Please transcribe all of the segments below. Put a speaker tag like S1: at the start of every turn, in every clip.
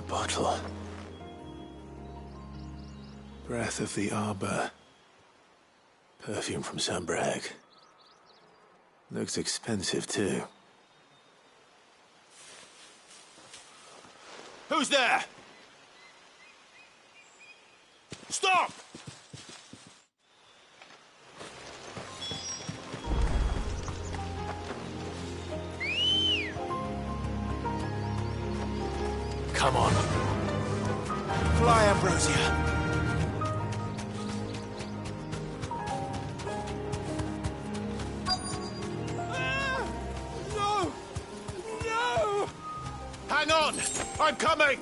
S1: Bottle. Breath of the Arbor. Perfume from Sunbrag. Looks expensive, too. Who's there? Stop! Come on. Fly, Ambrosia. No! No! Hang on! I'm coming!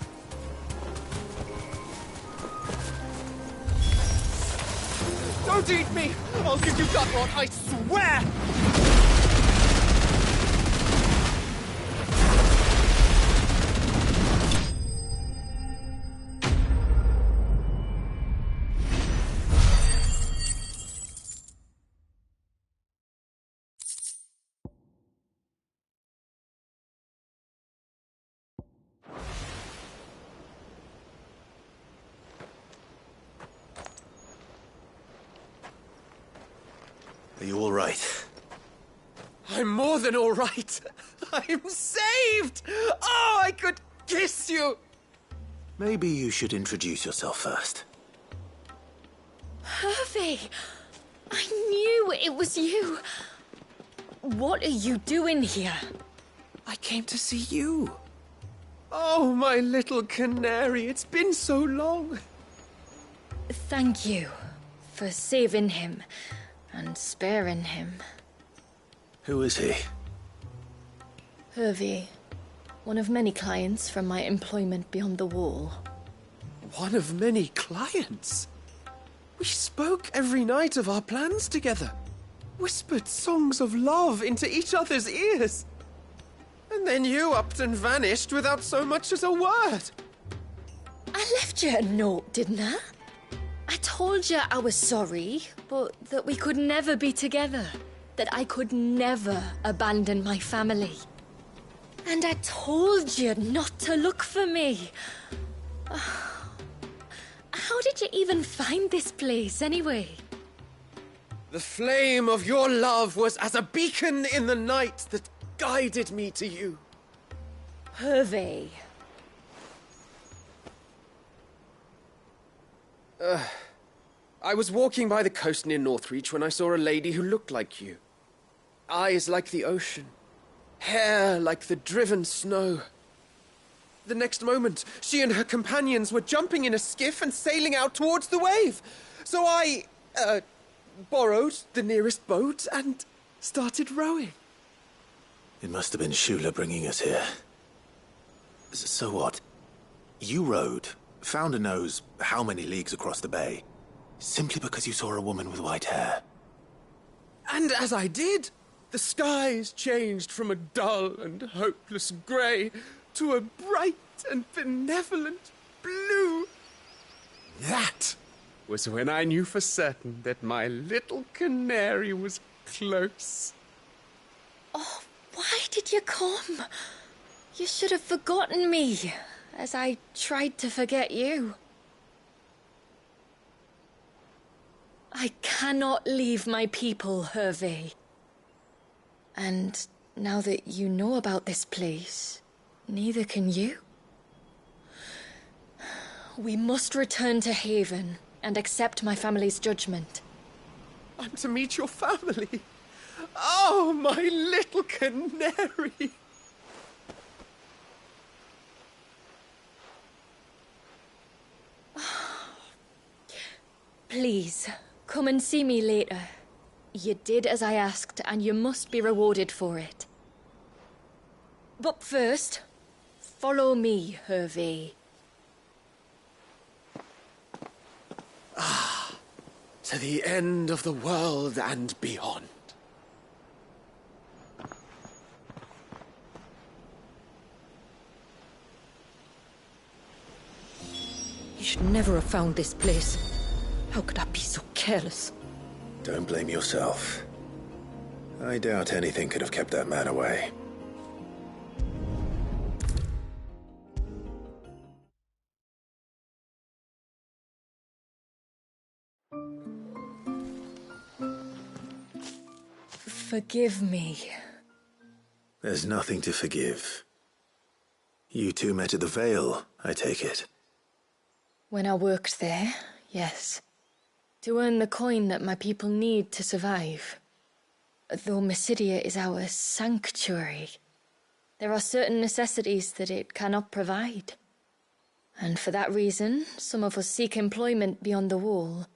S2: Don't eat me! I'll give you gut rot, I swear!
S1: Are you all right?
S2: I'm more than all right. I'm saved! Oh, I could kiss you!
S1: Maybe you should introduce yourself first.
S3: Hervey! I knew it was you. What are you doing here?
S2: I came to see you. Oh, my little canary, it's been so long.
S3: Thank you for saving him and sparing him.
S1: Who is he?
S3: Hervey, one of many clients from my employment beyond the wall.
S2: One of many clients? We spoke every night of our plans together. Whispered songs of love into each other's ears. And then you upped and vanished without so much as a word.
S3: I left you a note, didn't I? I told you I was sorry, but that we could never be together. That I could never abandon my family. And I told you not to look for me. How did you even find this place, anyway?
S2: The flame of your love was as a beacon in the night that guided me to you.
S3: Hervey.
S2: I was walking by the coast near Northreach when I saw a lady who looked like you. Eyes like the ocean. Hair like the driven snow. The next moment, she and her companions were jumping in a skiff and sailing out towards the wave. So I, borrowed the nearest boat and started rowing.
S1: It must have been Shula bringing us here. So what? You rowed, found a nose how many leagues across the bay, simply because you saw a woman with white hair.
S2: And as I did, the skies changed from a dull and hopeless grey to a bright and benevolent blue. That was when I knew for certain that my little canary was close.
S3: Oh, why did you come? You should have forgotten me, as I tried to forget you. I cannot leave my people, Hervé. And now that you know about this place, neither can you. We must return to Haven and accept my family's judgment.
S2: I'm to meet your family. Oh, my little canary.
S3: Please, come and see me later. You did as I asked, and you must be rewarded for it. But first, follow me, Hervé.
S2: To the end of the world and beyond.
S4: He should never have found this place. How could I be so careless?
S1: Don't blame yourself. I doubt anything could have kept that man away.
S3: Forgive me.
S1: There's nothing to forgive. You two met at the Vale, I take it.
S3: When I worked there, yes. To earn the coin that my people need to survive. Though Mysidia is our sanctuary, there are certain necessities that it cannot provide. And for that reason, some of us seek employment beyond the wall.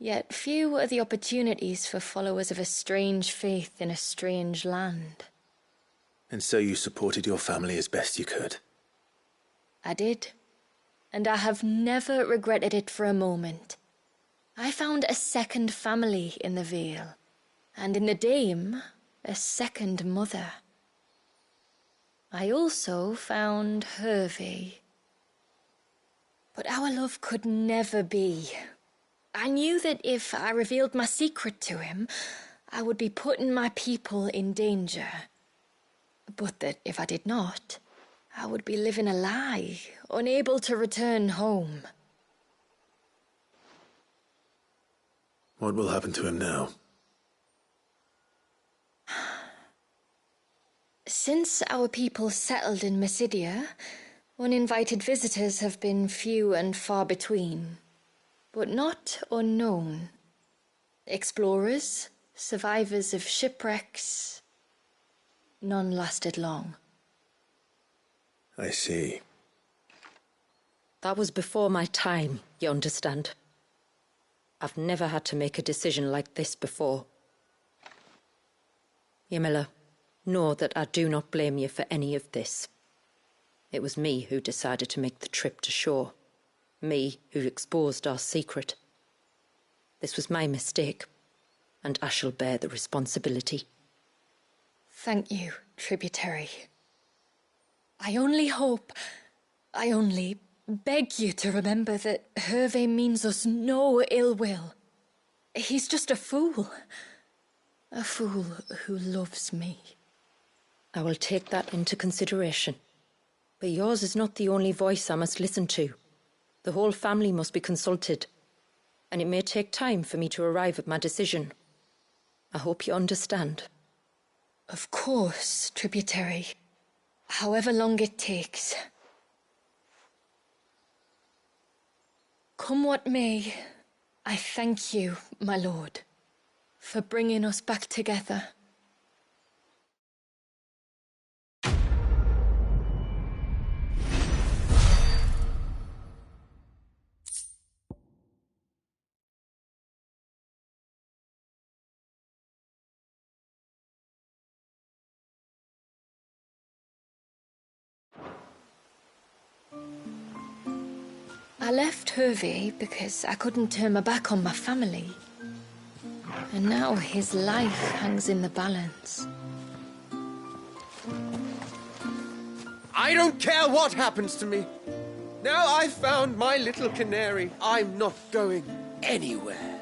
S3: Yet few are the opportunities for followers of a strange faith in a strange land.
S1: And so you supported your family as best you could?
S3: I did. And I have never regretted it for a moment. I found a second family in the Vale, and in the Dame, a second mother. I also found Hervé. But our love could never be. I knew that if I revealed my secret to him, I would be putting my people in danger. But that if I did not, I would be living a lie, unable to return home.
S1: What will happen to him now?
S3: Since our people settled in Mysidia, uninvited visitors have been few and far between. But not unknown. Explorers, survivors of shipwrecks, none lasted long.
S1: I see.
S4: That was before my time, you understand. I've never had to make a decision like this before. Yamila, know that I do not blame you for any of this. It was me who decided to make the trip to shore. Me who exposed our secret. This was my mistake, and I shall bear the responsibility.
S3: Thank you, tributary. I only beg you to remember that Hervé means us no ill will. He's just a fool. A fool who loves me.
S4: I will take that into consideration. But yours is not the only voice I must listen to. The whole family must be consulted, and it may take time for me to arrive at my decision. I hope you understand.
S3: Of course, tributary. However long it takes. Come what may, I thank you, my lord, for bringing us back together. I left Hervey because I couldn't turn my back on my family. And now his life hangs in the balance.
S2: I don't care what happens to me. Now I've found my little canary, I'm not going anywhere.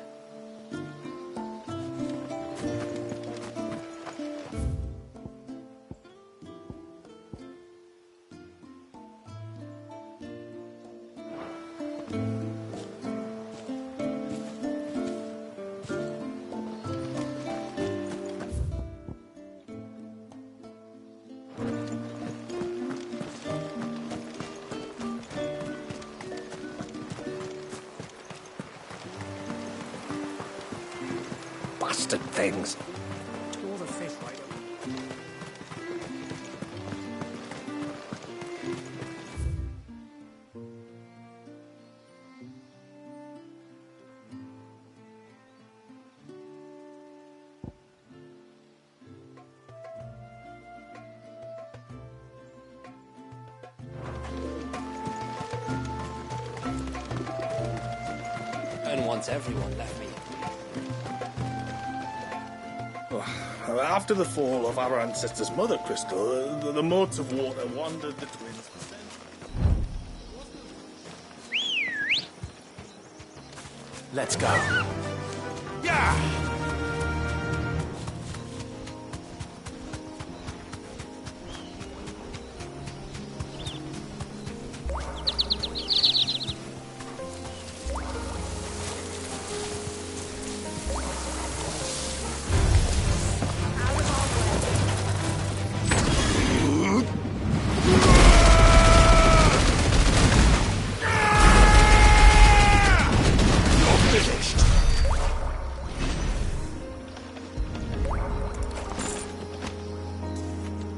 S5: Bastard things. Tore the fish right open.
S6: And once everyone left me.
S7: After the fall of our ancestor's mother crystal, the motes of water wandered the twins.
S1: Let's go.
S7: Yeah!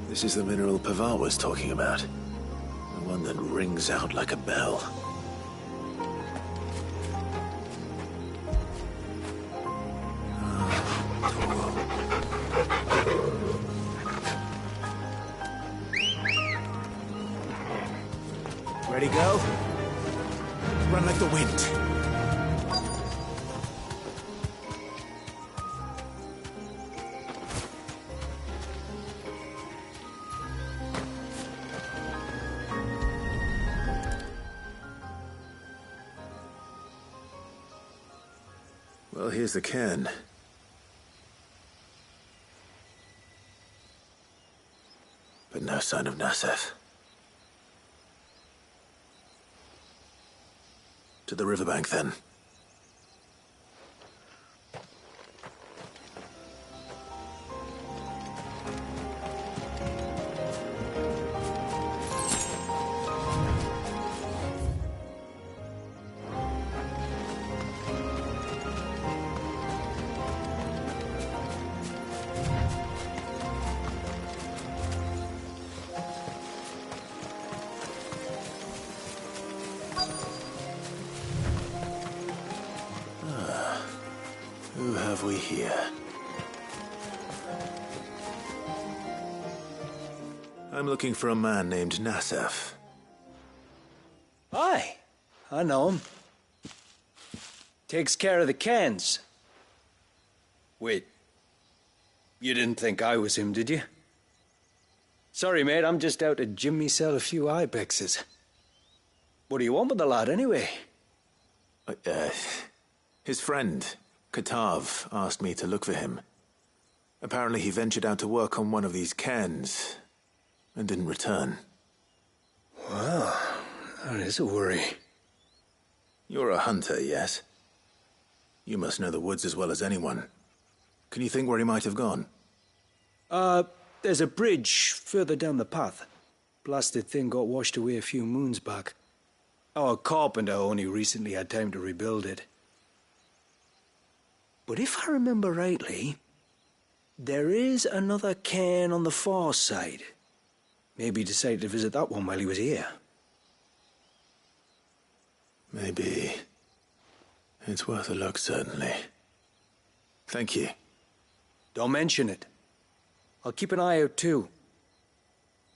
S1: This is the mineral Pavar was talking about. The one that rings out like a bell. Ready, go? Run like the wind. Well, here's the cairn. But no sign of Nasef. To the riverbank, then. Who have we here? I'm looking for a man named Nasef.
S5: Aye, I know him. Takes care of the cans. Wait, you didn't think I was him, did you? Sorry, mate, I'm just out to gym myself a few ibexes. What do you want with the lad, anyway?
S1: His friend, Katav, asked me to look for him. Apparently he ventured out to work on one of these cairns and didn't return.
S5: Well, that is a worry.
S1: You're a hunter, yes? You must know the woods as well as anyone. Can you think where he might have gone?
S5: There's a bridge further down the path. Blasted thing got washed away a few moons back. Our carpenter only recently had time to rebuild it. But if I remember rightly, there is another cairn on the far side. Maybe he decided to visit that one while he was here.
S1: Maybe. It's worth a look, certainly. Thank you.
S5: Don't mention it. I'll keep an eye out too.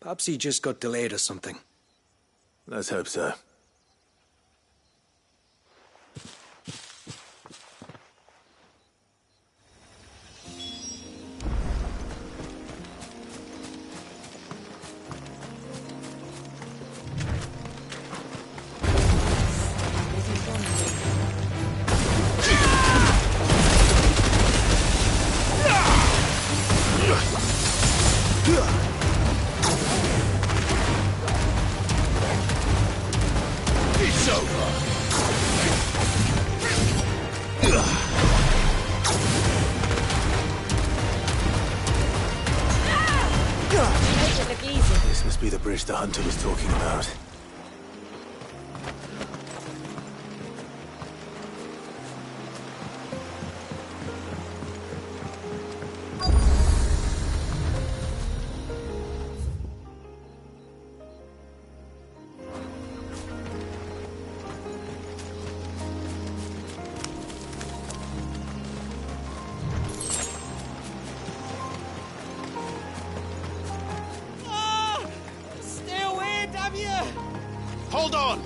S5: Perhaps he just got delayed or something.
S1: Let's hope so.
S3: Make it look easy.
S1: This must be the bridge the hunter was talking about.
S6: Stay away, damn you!
S1: Hold on!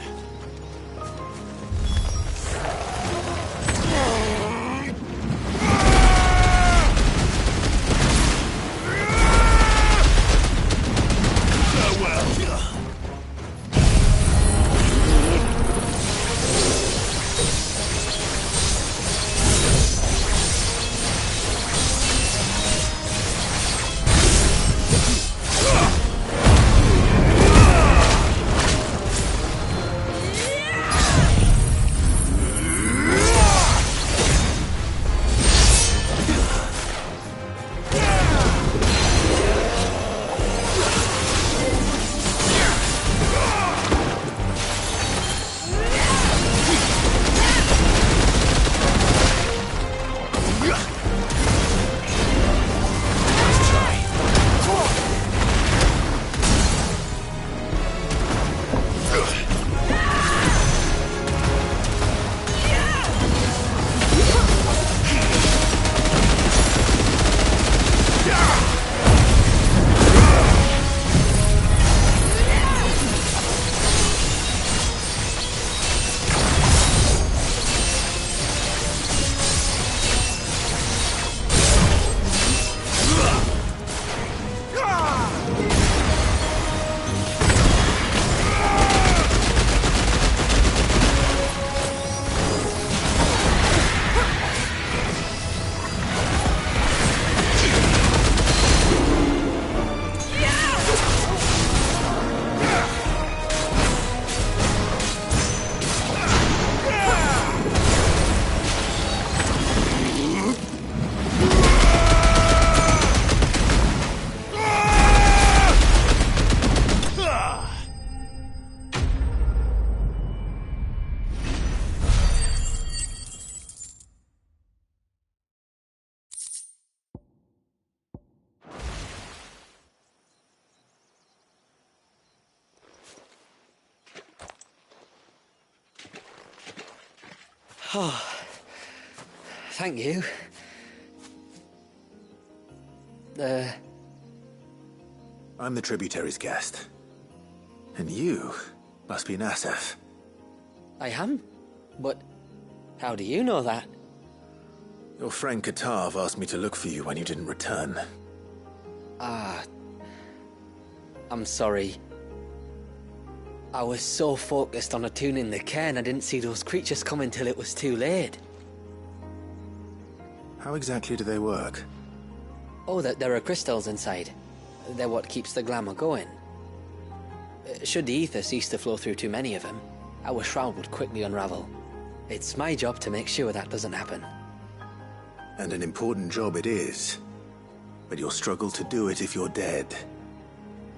S6: Oh, thank you.
S1: I'm the tributary's guest. And you must be Nassef.
S6: I am? But how do you know that?
S1: Your friend Katav asked me to look for you when you didn't return.
S6: I'm sorry. I was so focused on attuning the cairn, I didn't see those creatures coming till it was too late.
S1: How exactly do they work?
S6: Oh, there are crystals inside. They're what keeps the glamour going. Should the ether cease to flow through too many of them, our shroud would quickly unravel. It's my job to make sure that doesn't happen.
S1: And an important job it is. But you'll struggle to do it if you're dead.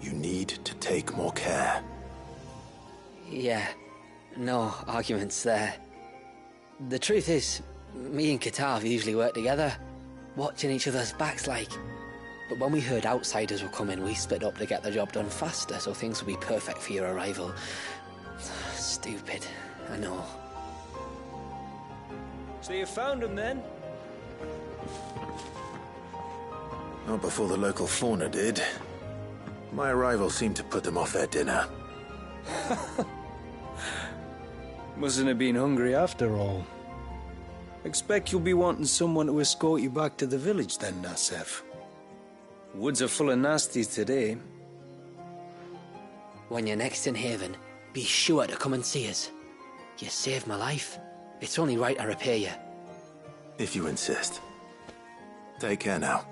S1: You need to take more care.
S6: Yeah, no arguments there. The truth is, me and Katav usually work together, watching each other's backs like. But when we heard outsiders were coming, we split up to get the job done faster, so things would be perfect for your arrival. Stupid, I know.
S5: So you found him then?
S1: Not before the local fauna did. My arrival seemed to put them off their dinner.
S5: Mustn't have been hungry after all. Expect you'll be wanting someone to escort you back to the village then, Nassef. Woods are full of nasties today.
S6: When you're next in Haven, be sure to come and see us. You saved my life. It's only right I repay you.
S1: If you insist. Take care now.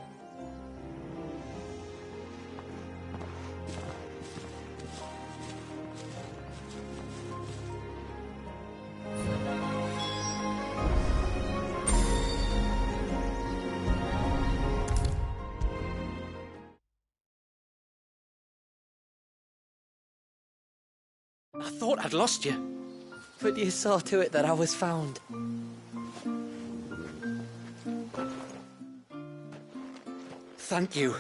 S6: I thought I'd lost you. But you saw to it that I was found. Thank you.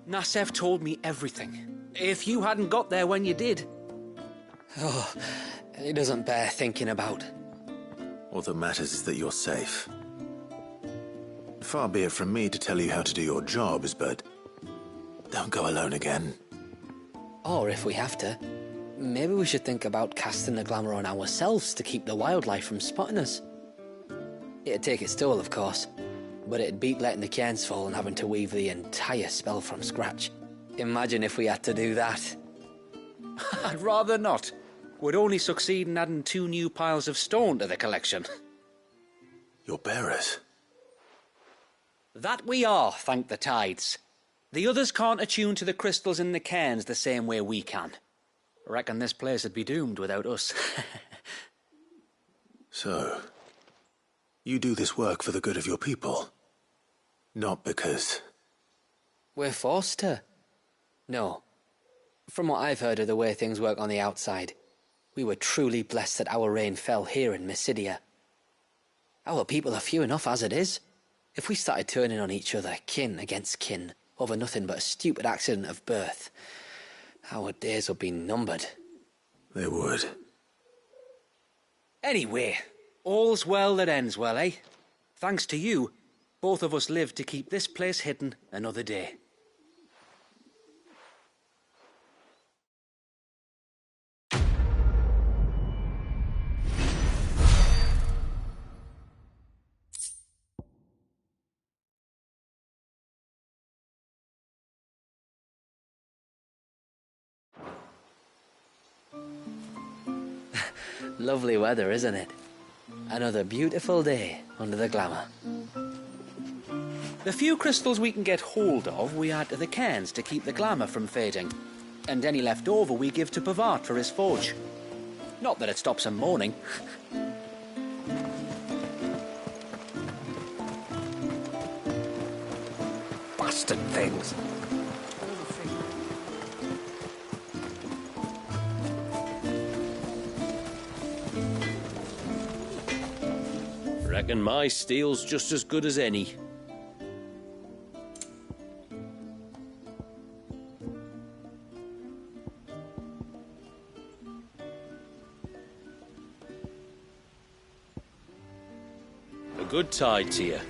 S6: Nasef told me everything. If you hadn't got there when you did... Oh, it doesn't bear thinking about.
S1: All that matters is that you're safe. Far be it from me to tell you how to do your jobs, but don't go alone again.
S6: Or if we have to, maybe we should think about casting the glamour on ourselves to keep the wildlife from spotting us. It'd take its toll, of course, but it'd beat letting the cairns fall and having to weave the entire spell from scratch. Imagine if we had to do that.
S5: I'd rather not. Would only succeed in adding 2 new piles of stone to the collection.
S1: Your bearers.
S5: That we are, thank the tides. The others can't attune to the crystals in the cairns the same way we can. Reckon this place would be doomed without us.
S1: So, you do this work for the good of your people? Not because...
S6: We're forced to. No. From what I've heard of the way things work on the outside, we were truly blessed that our rain fell here in Mysidia. Our people are few enough as it is. If we started turning on each other, kin against kin, over nothing but a stupid accident of birth, our days would be numbered.
S1: They would.
S5: Anyway, all's well that ends well, eh? Thanks to you, both of us lived to keep this place hidden another day.
S6: Lovely weather, isn't it? Another beautiful day under the glamour.
S5: The few crystals we can get hold of, we add to the cairns to keep the glamour from fading. And any left over we give to Pavard for his forge. Not that it stops him mourning.
S7: Bastard things.
S8: Reckon my steel's just as good as any. A good tide to you.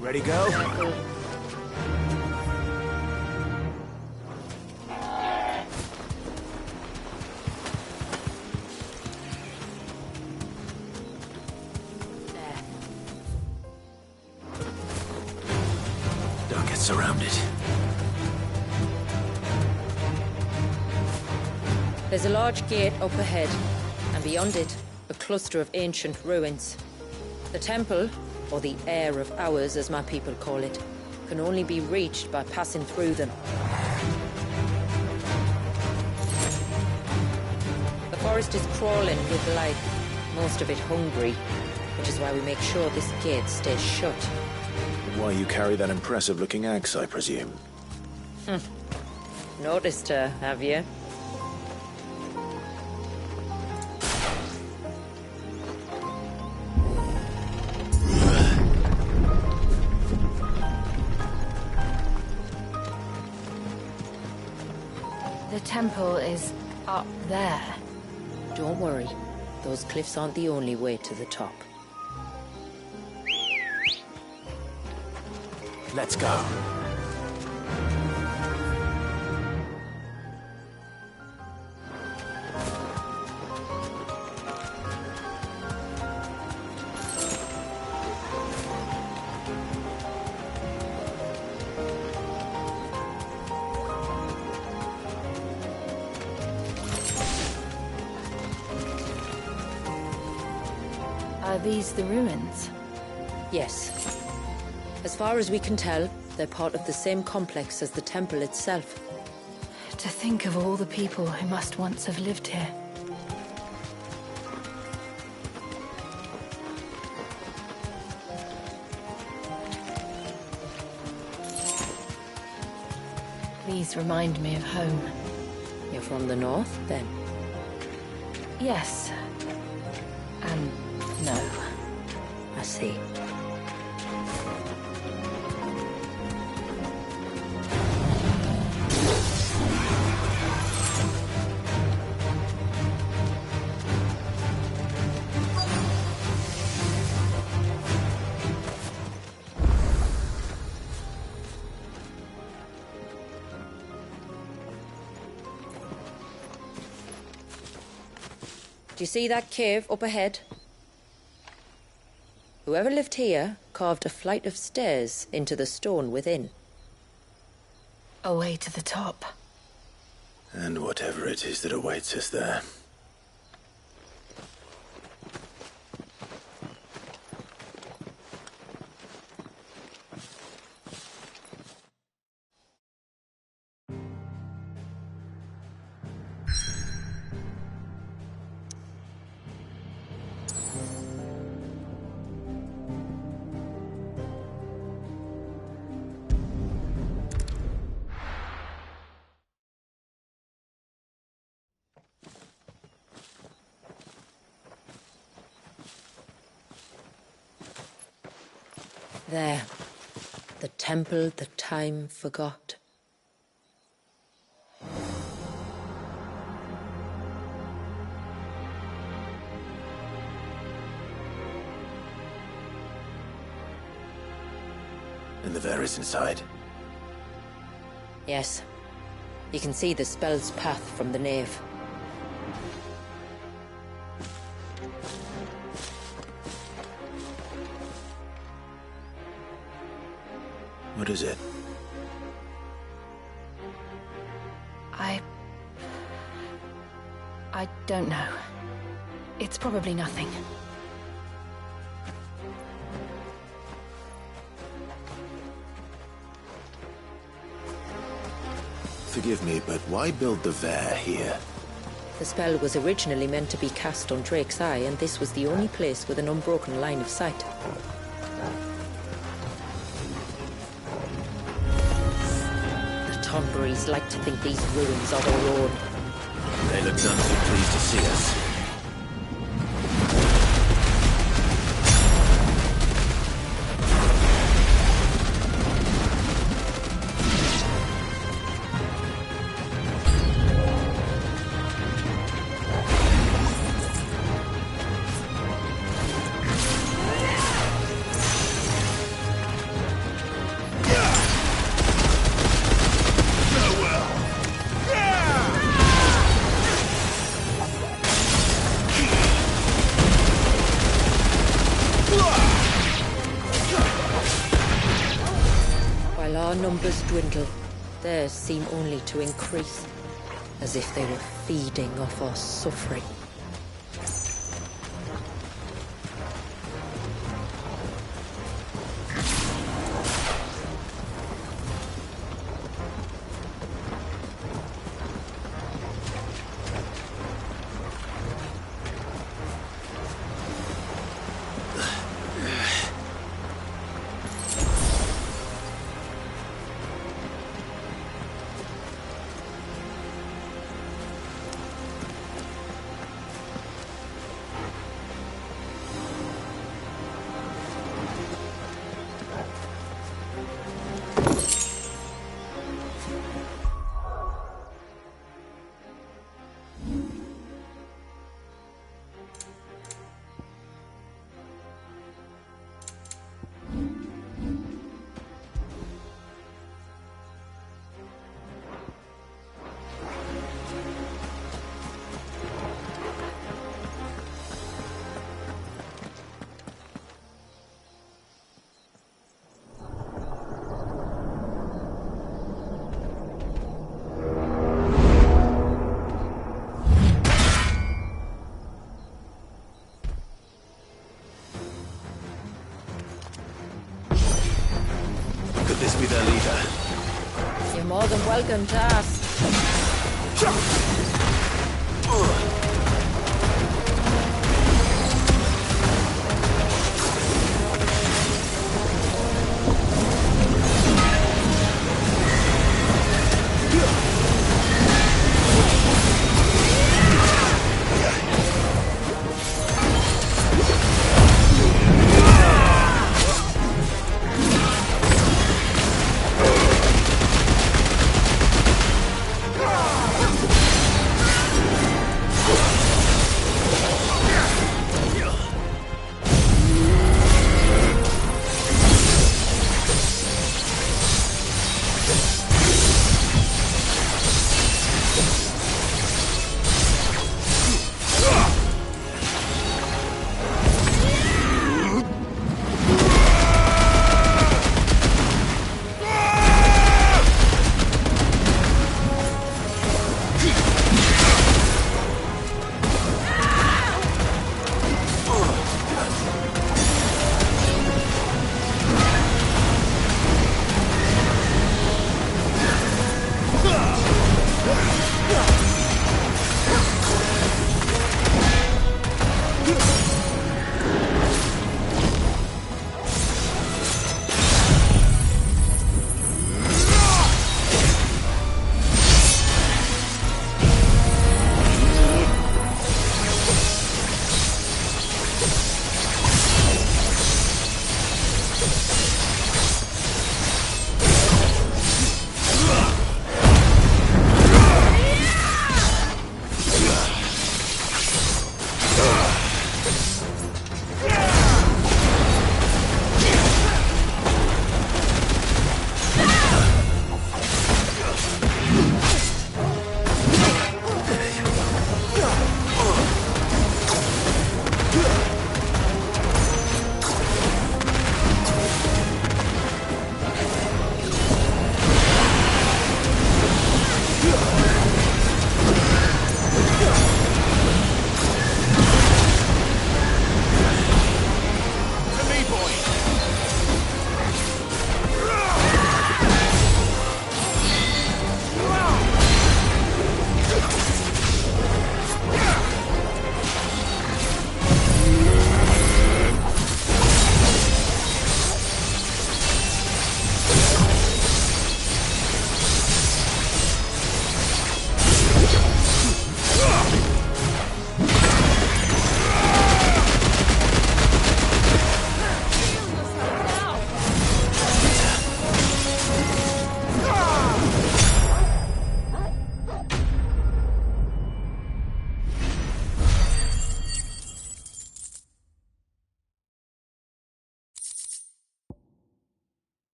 S1: Ready, go? Don't get surrounded.
S4: There's a large gate up ahead, and beyond it, a cluster of ancient ruins. The temple, or the Heir of Hours, as my people call it, can only be reached by passing through them. The forest is crawling with life, most of it hungry, which is why we make sure this gate stays shut.
S1: Why you carry that impressive-looking axe, I presume?
S4: Noticed her, have you?
S9: The temple is up there.
S4: Don't worry, those cliffs aren't the only way to the top.
S1: Let's go.
S9: Are these the ruins?
S4: Yes. As far as we can tell, they're part of the same complex as the temple itself.
S9: To think of all the people who must once have lived here. These remind me of home.
S4: You're from the north, then?
S9: Yes. And no.
S4: I see. Do you see that cave up ahead? Whoever lived here carved a flight of stairs into the stone within.
S9: A way to the top.
S1: And whatever it is that awaits us there.
S4: There. The temple that time forgot.
S1: And the Varys inside?
S4: Yes. You can see the spell's path from the nave.
S1: What is it?
S9: I don't know. It's probably nothing.
S1: Forgive me, but why build the Vare here?
S4: The spell was originally meant to be cast on Drake's Eye, and this was the only place with an unbroken line of sight. The Tonberries like to think these ruins are their own.
S1: They look none too pleased to see us.
S4: While our numbers dwindle, theirs seem only to increase, as if they were feeding off our suffering. than welcome to us.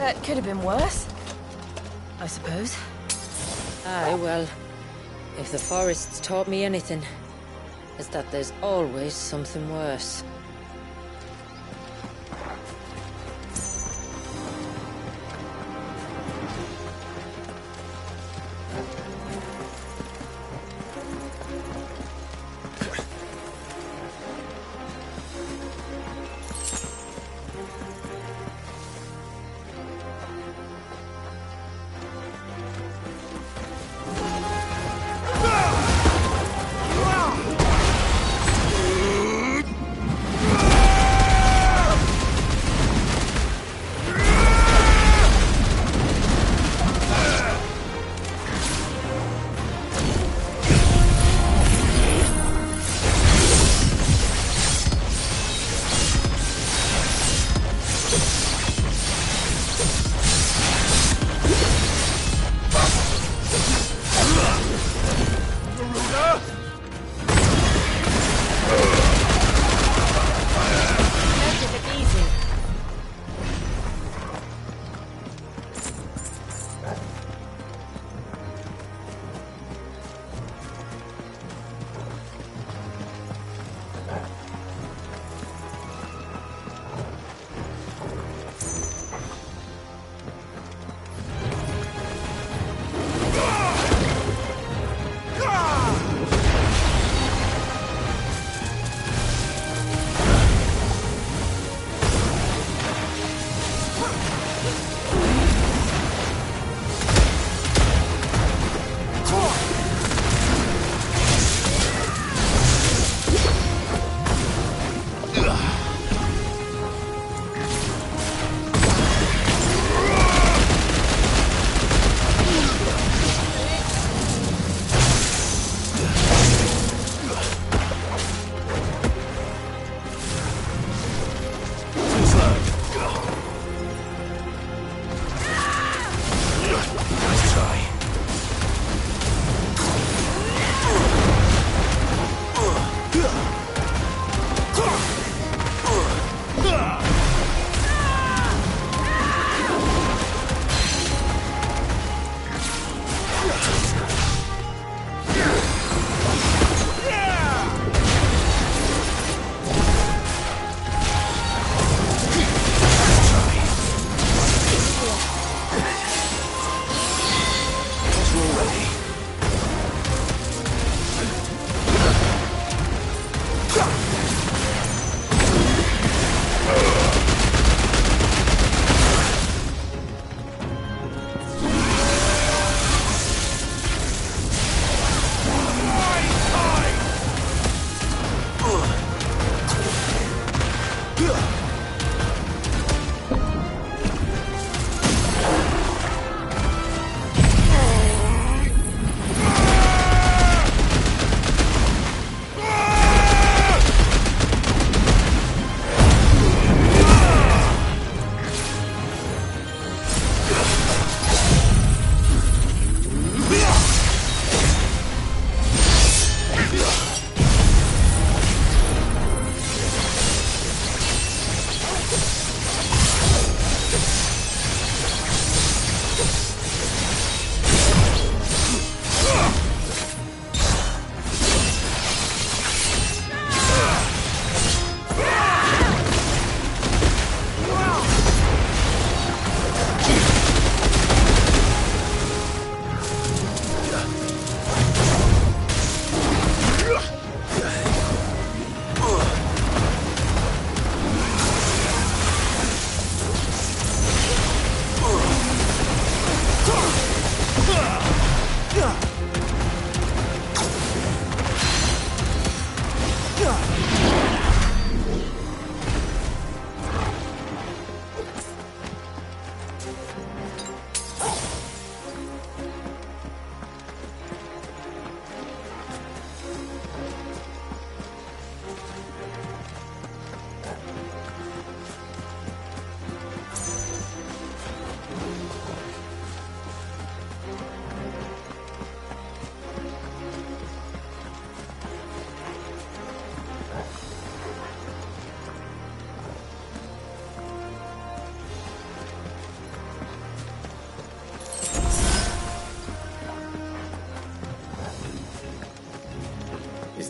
S9: That could have been worse, I suppose.
S4: Aye, well, if the forest's taught me anything, it's that there's always something worse.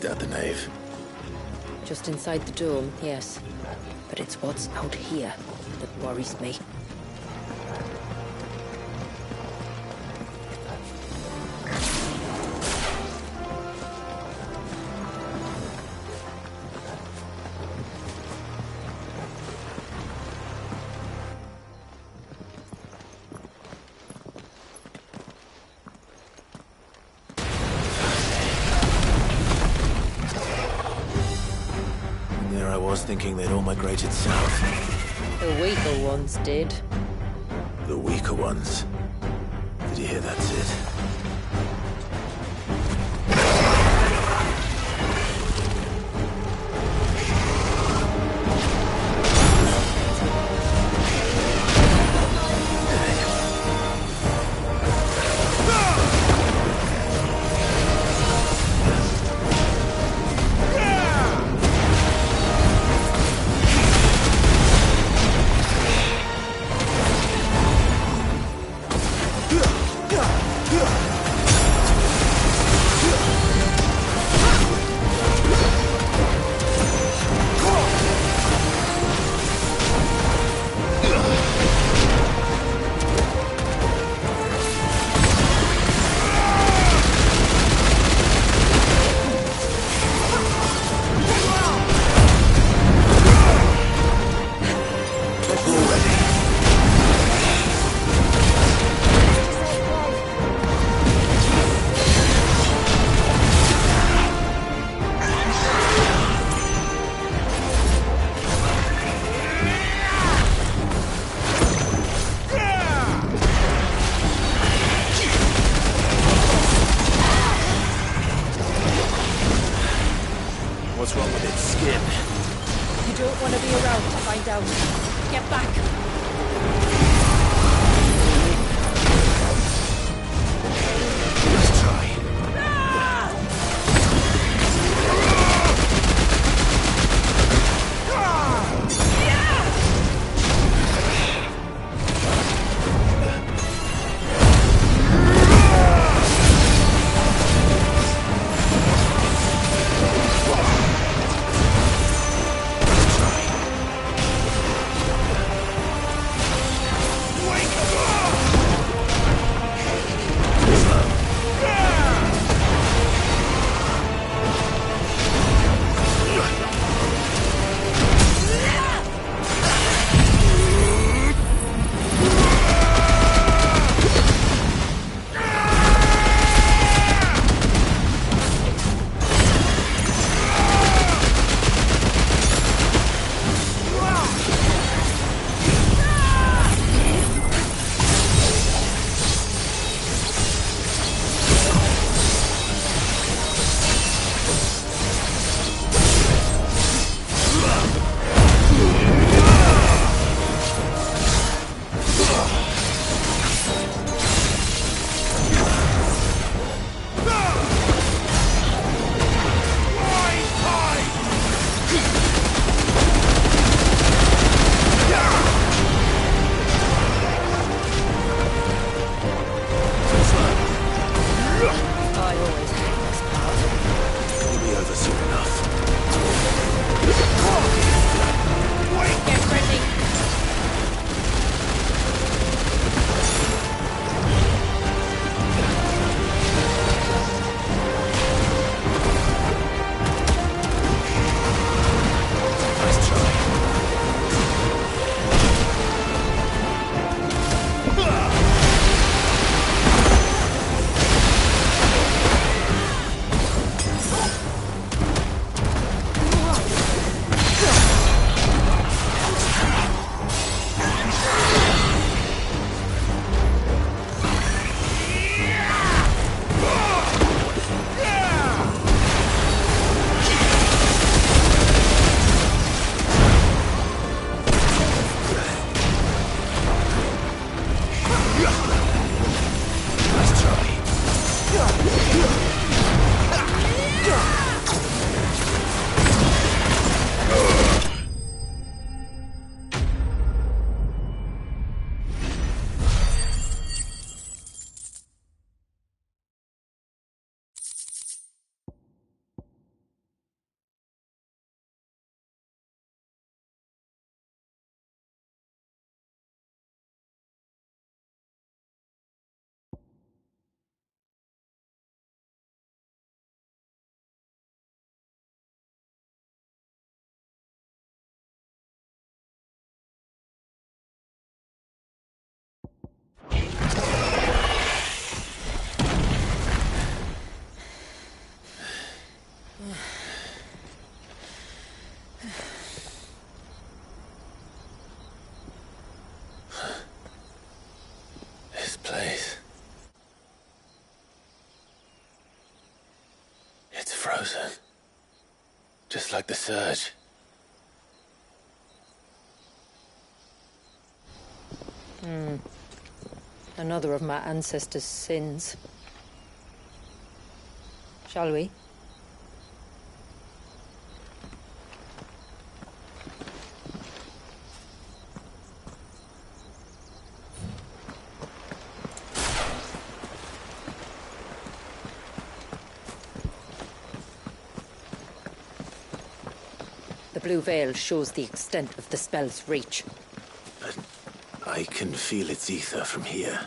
S1: closed out the nave.
S4: Just inside the dome, yes. But it's what's out here that worries me.
S1: There I was thinking they'd all migrated south.
S4: The weaker ones did.
S1: The weaker ones. Did you hear that, Sid? frozen. Just like the surge.
S4: Another of my ancestors' sins. Shall we? The blue veil shows the extent of the spell's reach.
S1: But I can feel its ether from here.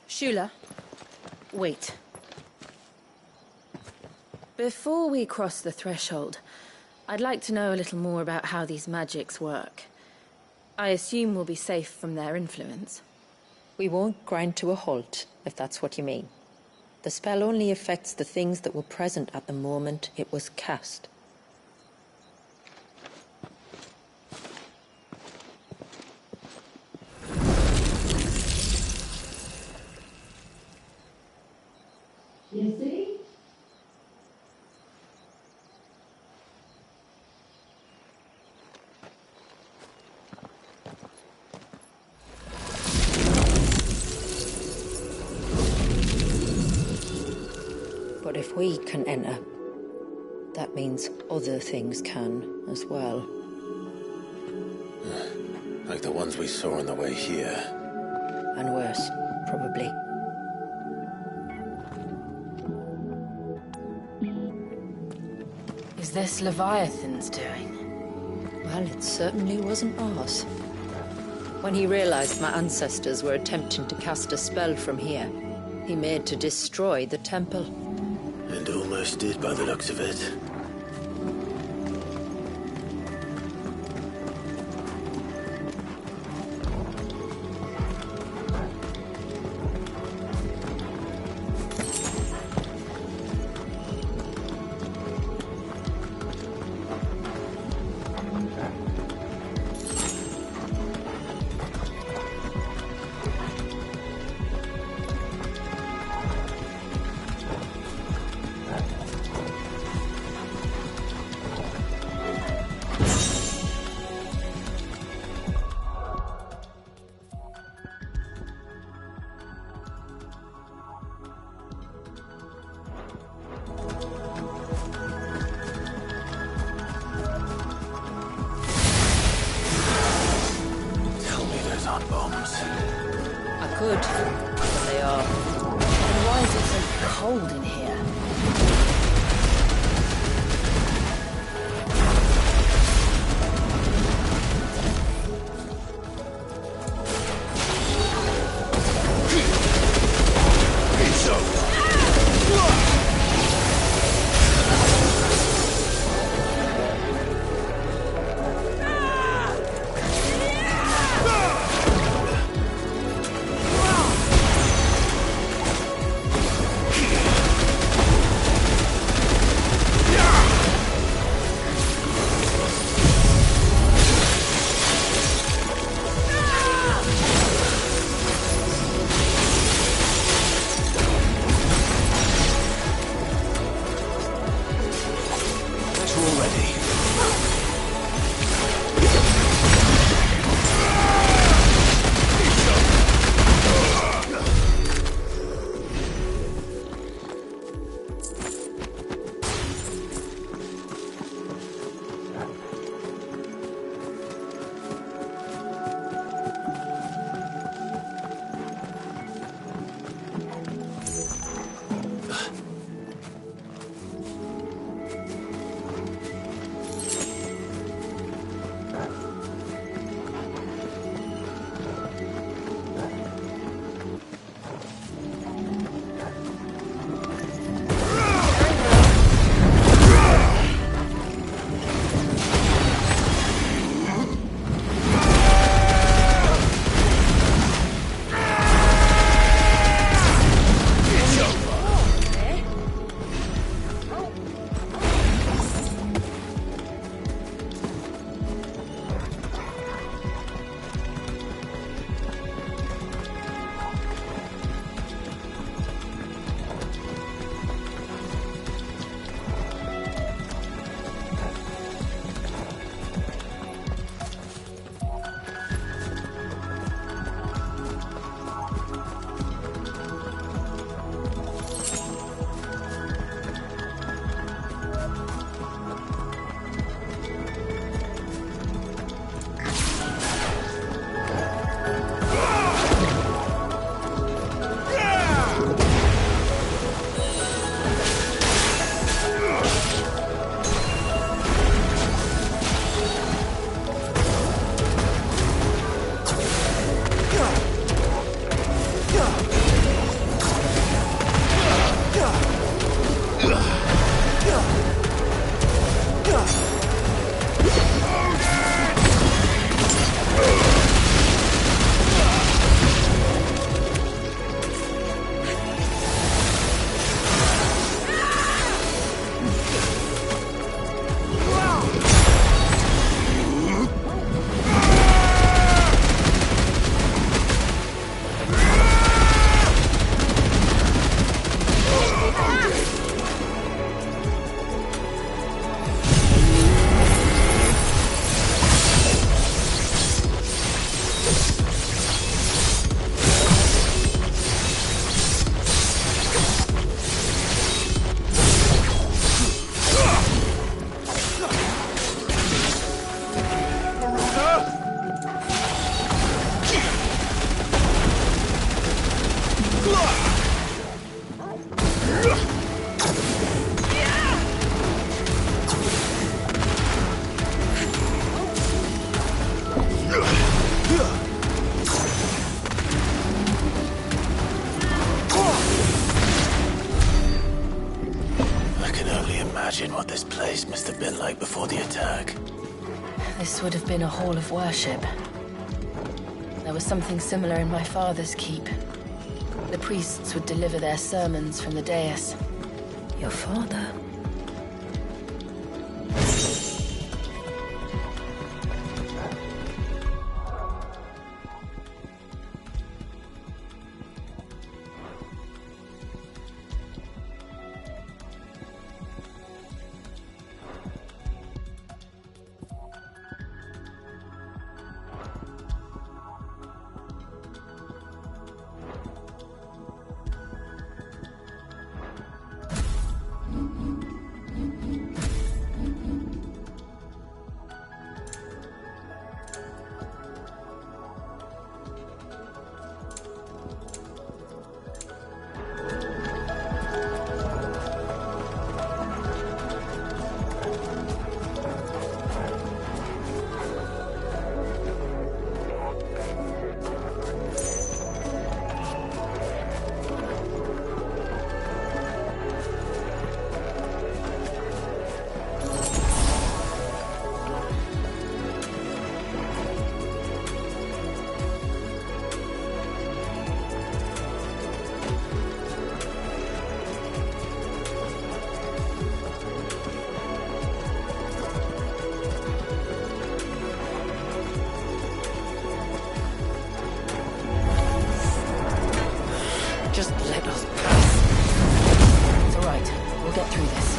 S9: Shula, wait. Before we cross the threshold, I'd like to know a little more about how these magics work. I assume we'll be safe from their influence.
S4: We won't grind to a halt, if that's what you mean. The spell only affects the things that were present at the moment it was cast. You see? But if we can enter, that means other things can as well.
S1: Like the ones we saw on the way here.
S4: And worse, probably.
S9: Is this Leviathan's doing?
S4: Well, it certainly wasn't ours. When he realized my ancestors were attempting to cast a spell from here, he made to destroy the temple.
S1: And almost did by the looks of it.
S4: I could, but they are.
S9: And why is it so cold in here?
S1: place must have been like before the attack?
S9: This would have been a hall of worship. There was something similar in my father's keep. The priests would deliver their sermons from the dais.
S4: Your father?
S9: Just let us pass. It's all right. We'll get through this.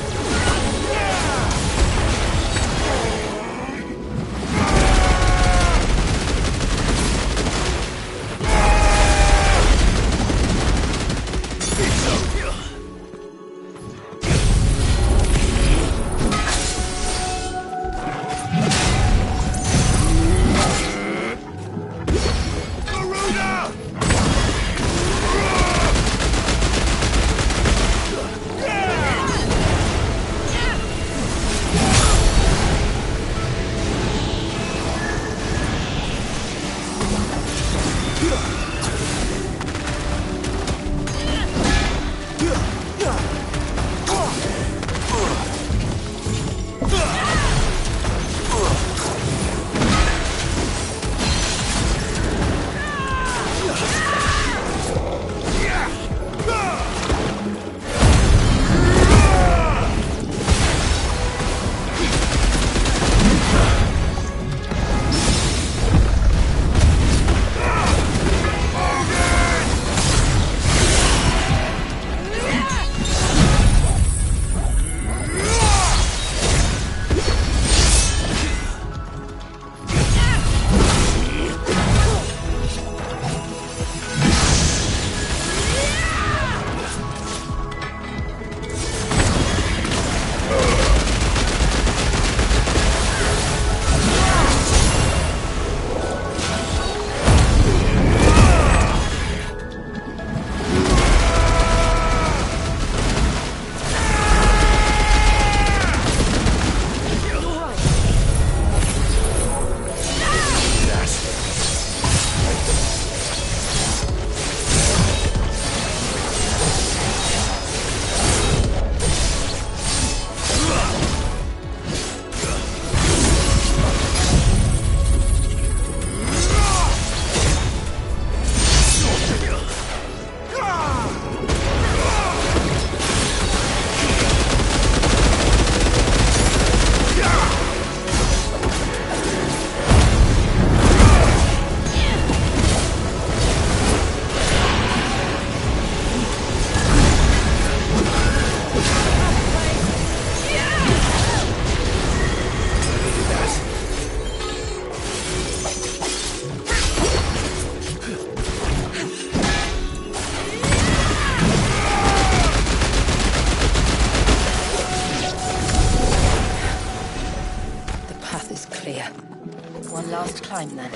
S9: One last climb, then.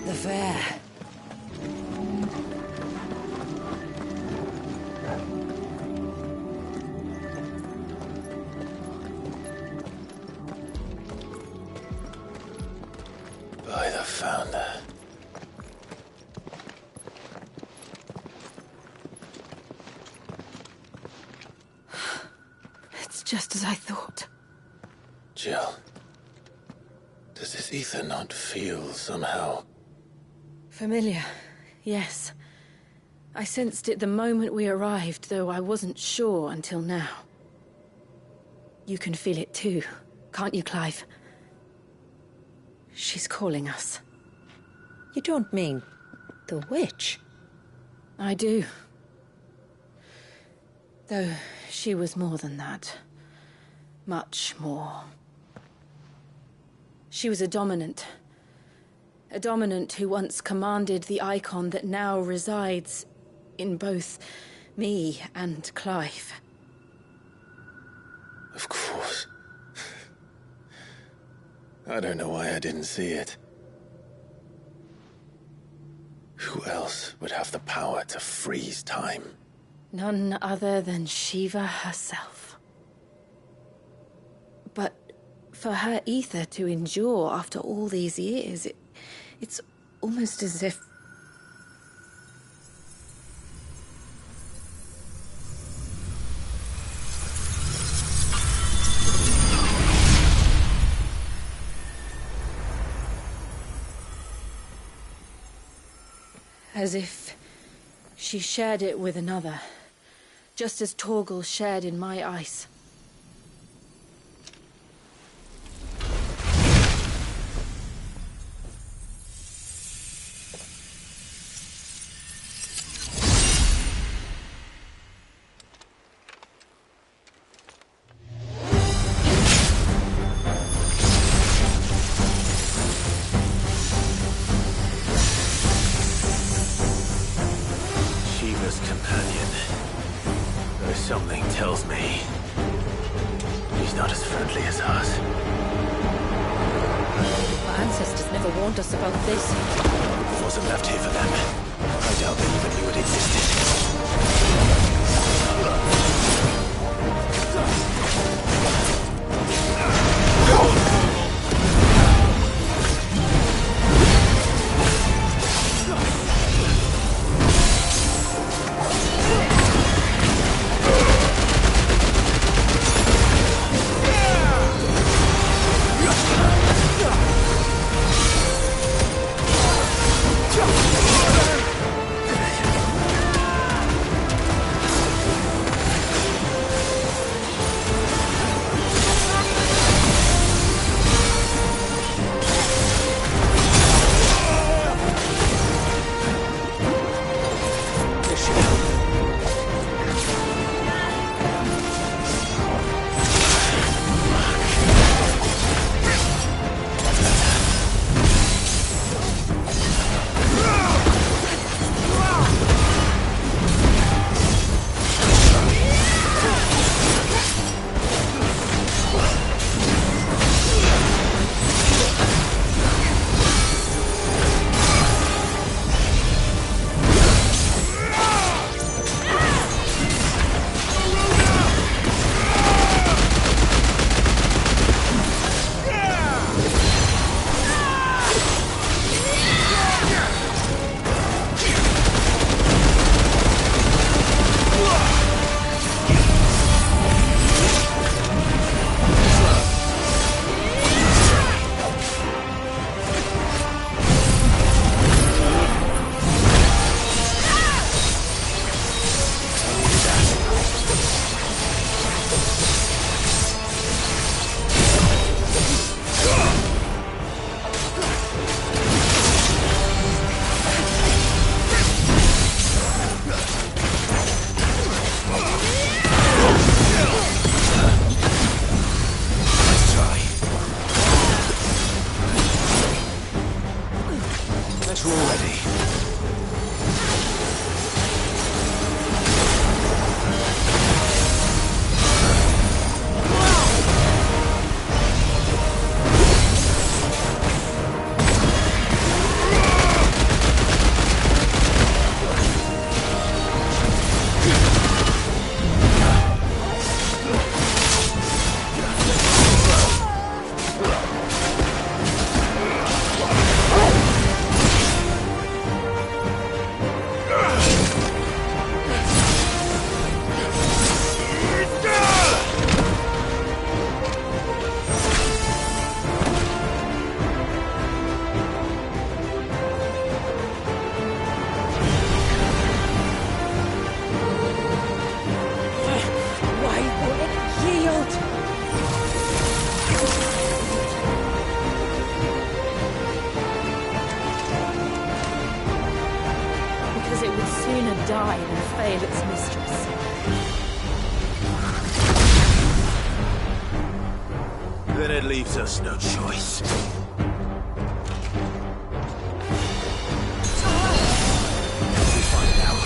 S4: The fair.
S1: by the Founder.
S9: It's just as I thought.
S1: Jill, does this ether not feel somehow?
S9: Familiar, yes. I sensed it the moment we arrived, though I wasn't sure until now. You can feel it too, can't you, Clive? She's calling us.
S4: You don't mean the witch?
S9: I do. Though she was more than that. Much more. She was a dominant. A dominant who once commanded the icon that now resides in both me and Clive.
S1: Of course. I don't know why I didn't see it. Who else would have the power to freeze time?
S9: None other than Shiva herself. But for her ether to endure after all these years, it's almost as if... as if she shared it with another, just as Torgal shared in my ice.
S1: Something tells me he's not as friendly as us.
S4: Our ancestors never warned us about this.
S1: It wasn't left here for them. I doubt they even knew it existed.
S9: sooner die than fail its mistress.
S1: Then it leaves us no choice. We find out.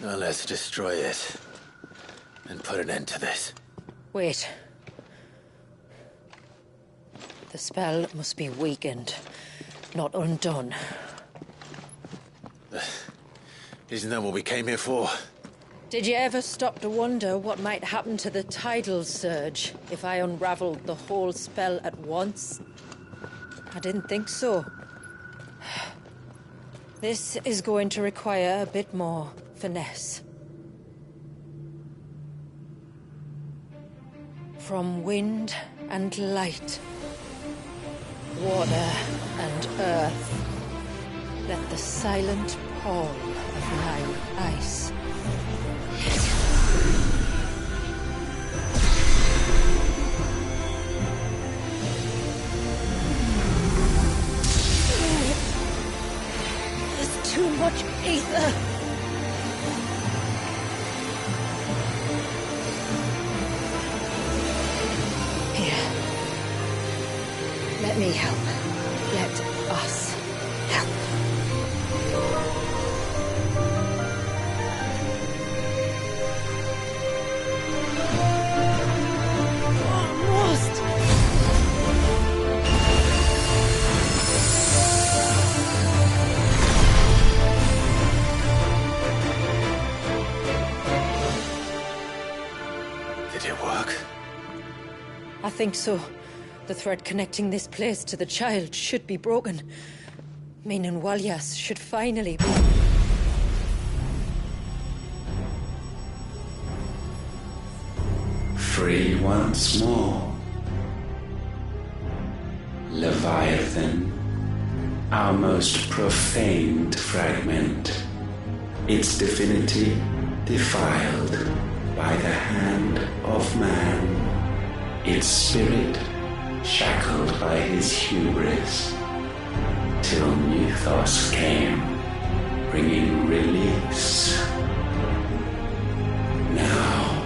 S1: Now let's destroy it. And put an end to this.
S4: Wait. The spell must be weakened, not undone.
S1: Isn't that what we came here for?
S4: Did you ever stop to wonder what might happen to the tidal surge if I unraveled the whole spell at once? I didn't think so. This is going to require a bit more finesse. From wind and light, water and earth, let the silent pall of mine ice. There's too much ether. Here. Let me help. Let us help. Almost.
S1: Did it work?
S4: I think so. The thread connecting this place to the child should be broken. Meaning Walyas should finally be...
S10: Free once more. Leviathan, our most profaned fragment, its divinity defiled by the hand of man, its spirit shackled by his hubris, till Mythos came, bringing release. Now,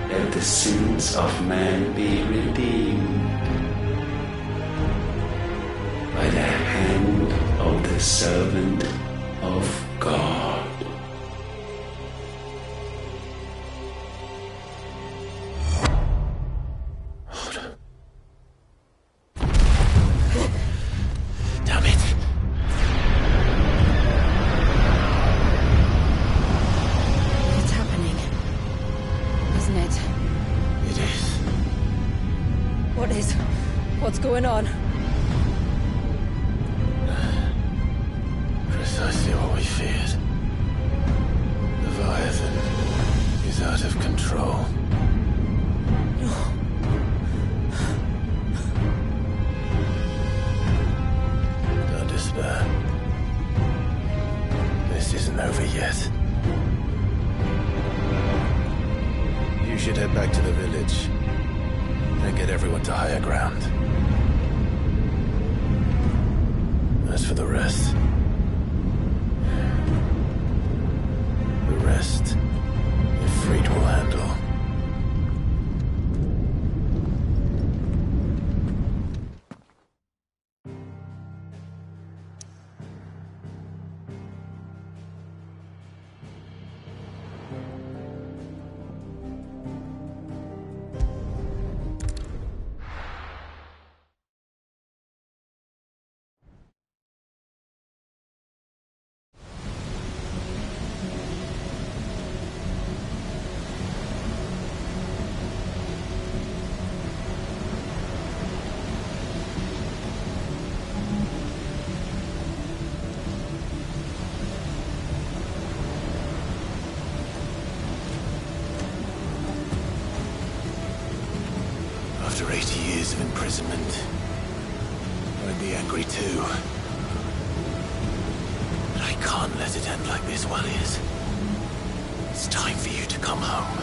S10: let the sins of man be redeemed by the hand of the servant of God.
S1: Damn it.
S9: It's happening. Isn't it?
S1: It is.
S4: What is? What's going on?
S1: Precisely what we feared. Leviathan is out of control. Don't despair. This isn't over yet. You should head back to the village and get everyone to higher ground. As for the rest... the rest, Ifrit will handle. After 80 years of imprisonment, I'd be angry too. But I can't let it end like this, Walyas. It's time for you to come home.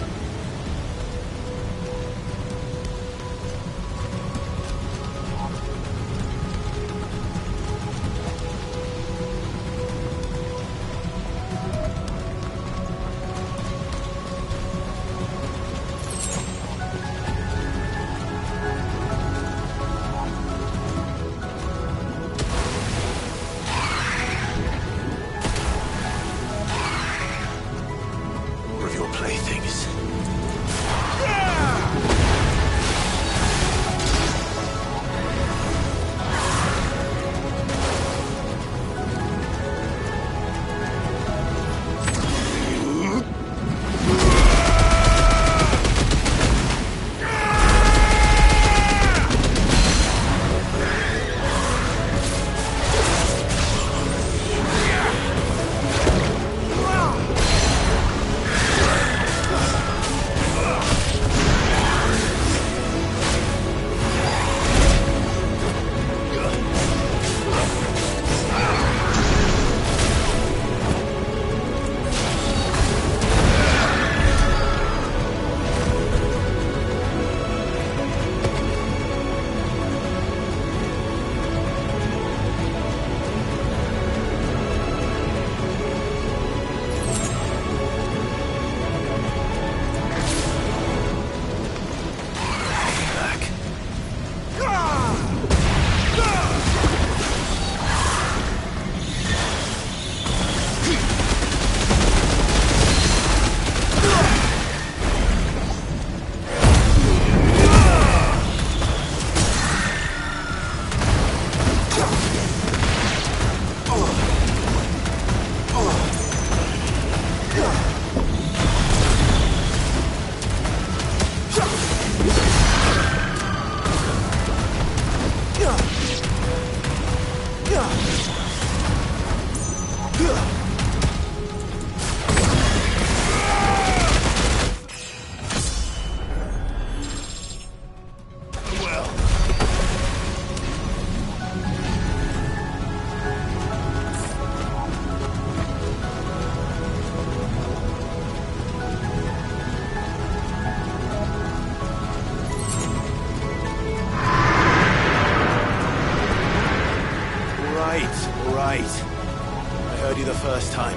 S1: all right. I heard you the first time.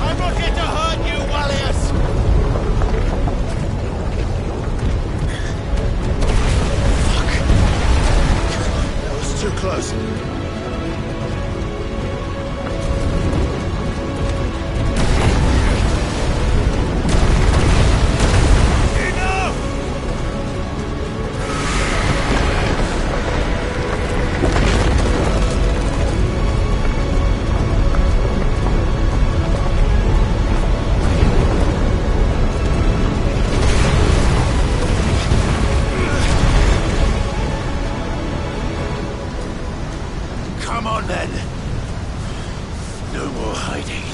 S1: I'm not here to hurt you, Wallius! Fuck. That was too close. Come on, then. No more hiding.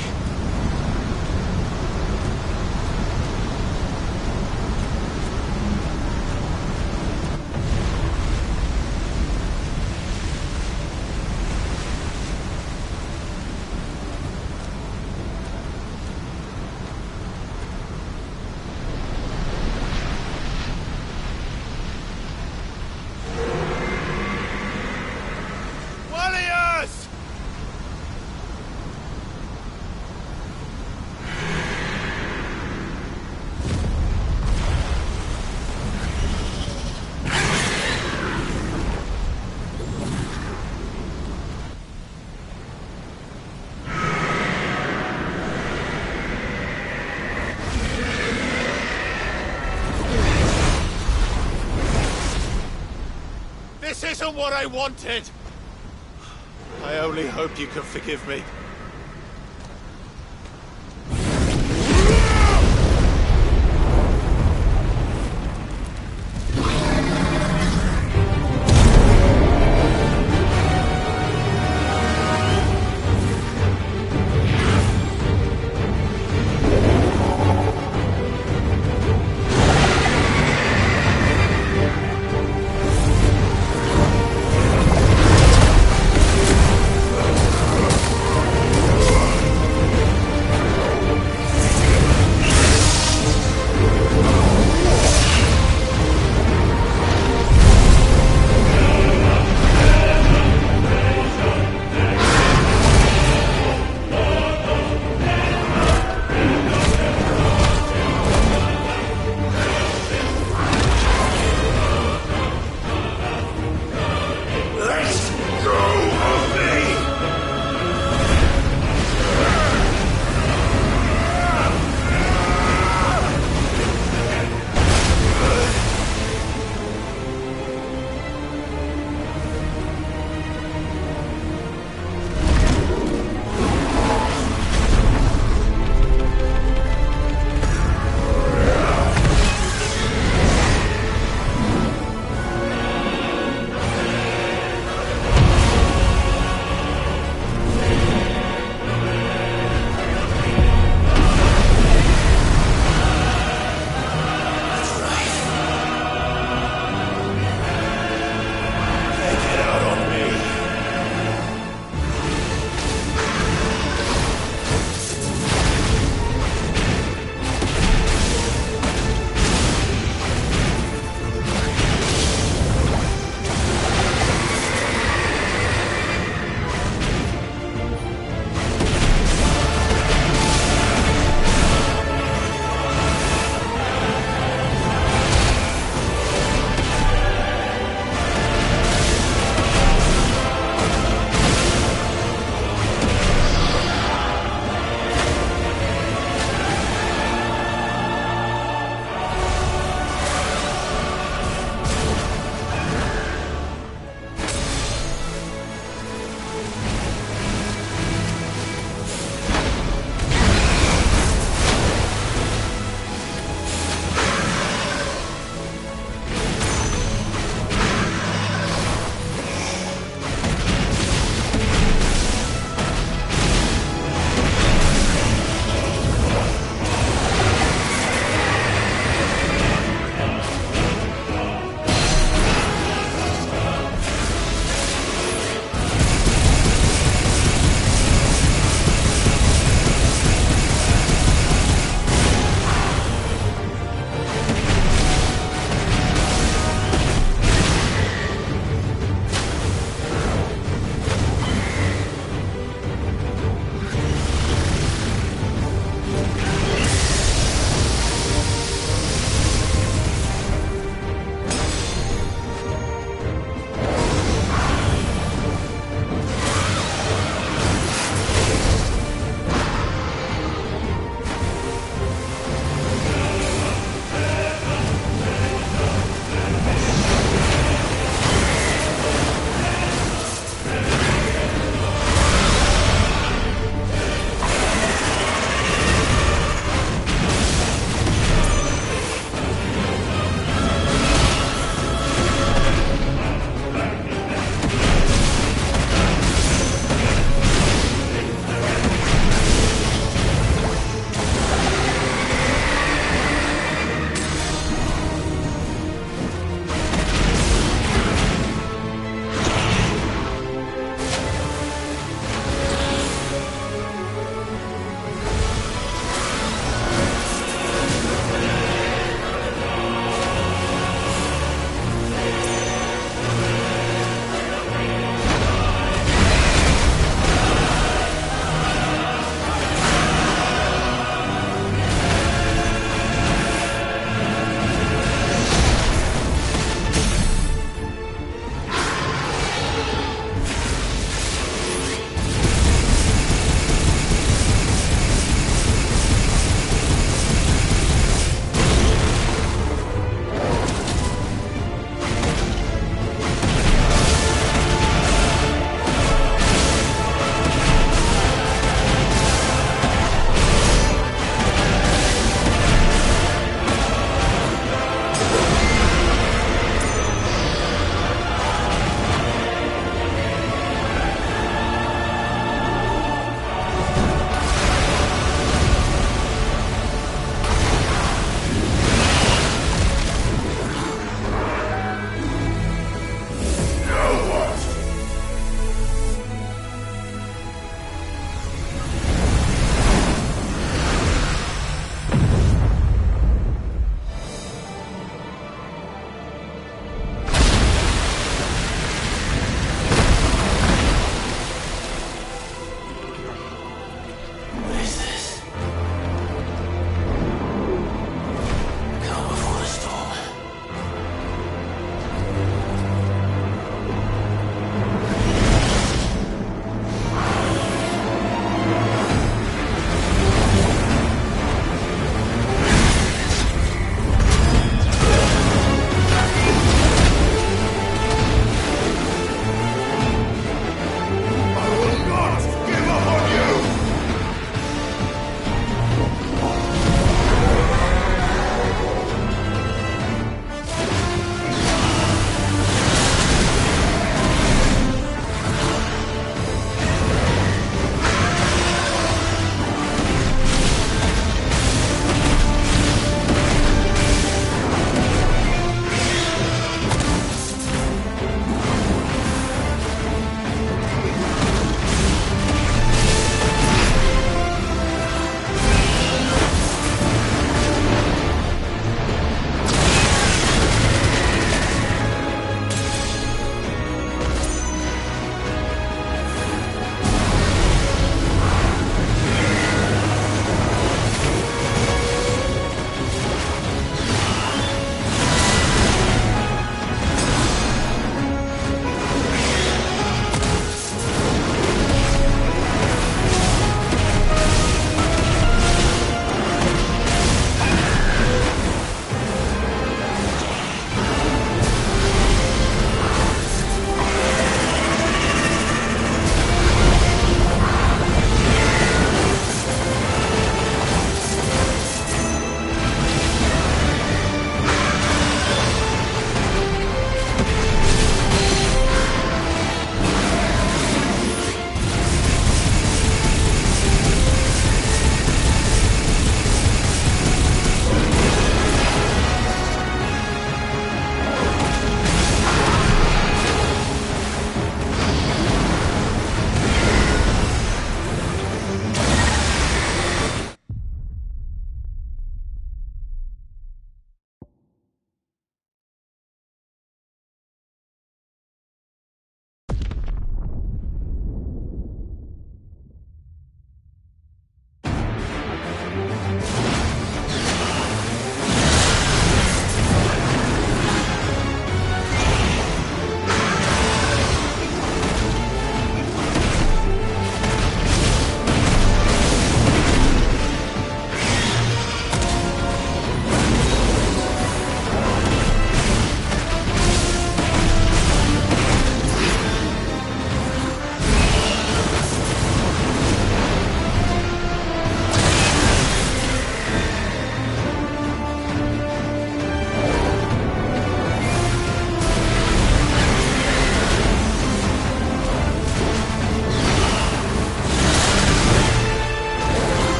S1: Warriors! This isn't what I wanted! I only hope you can forgive me.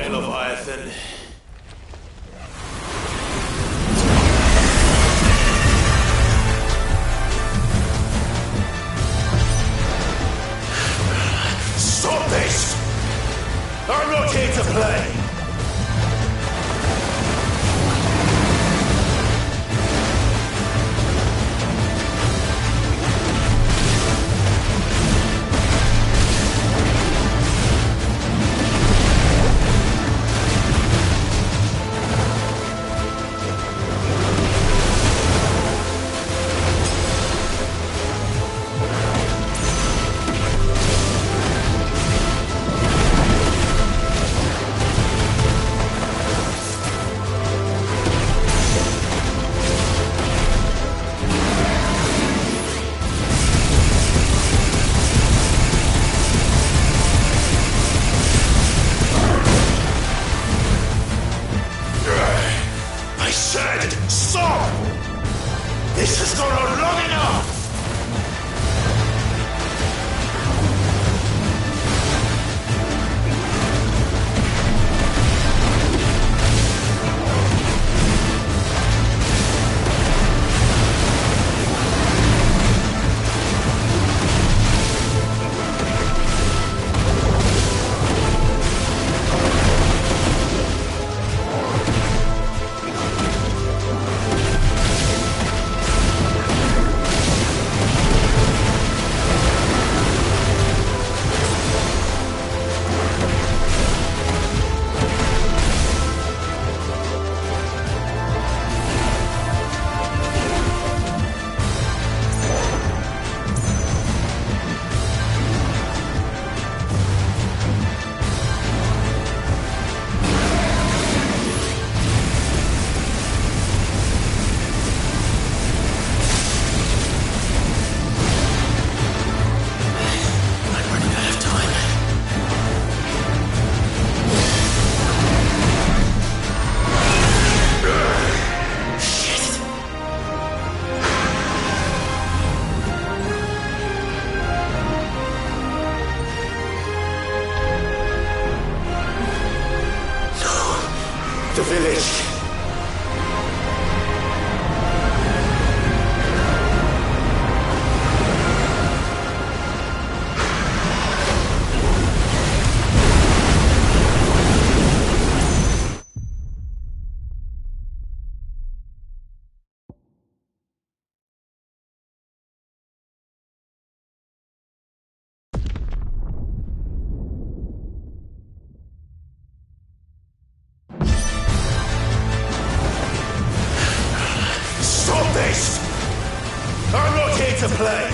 S1: right, Leviathan. Stop this! I'm not here to play! Stop! This has gone on long enough! The village. Stop this! I'm not here to play!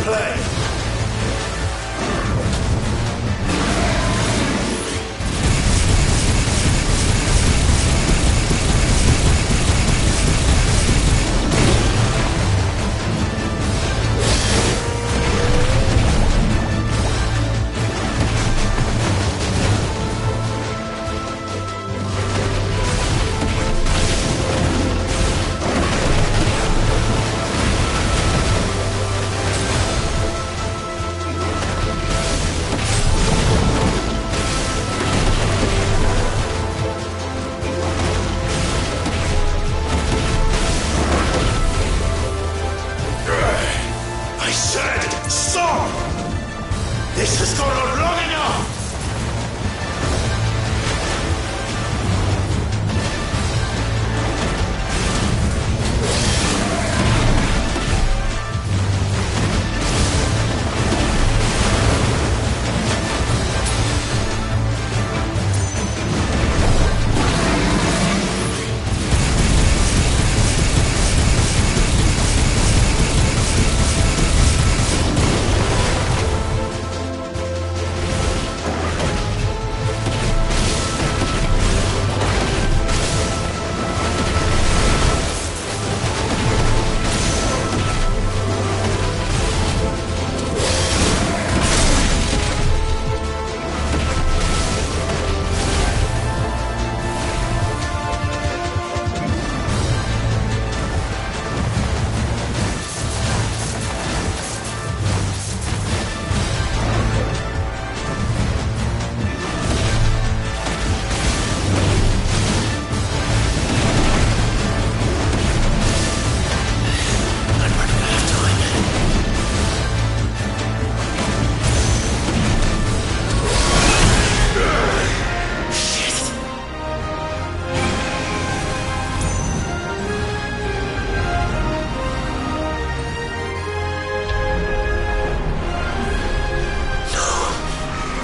S1: play! This has gone on long enough!